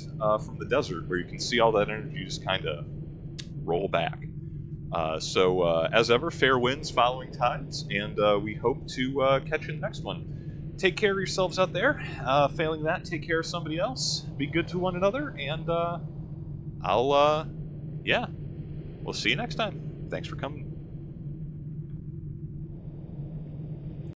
from the desert, where you can see all that energy just kind of roll back. So as ever, fair winds following tides, and we hope to catch you in the next one. Take care of yourselves out there. Failing that, take care of somebody else. Be good to one another, and we'll see you next time. Thanks for coming.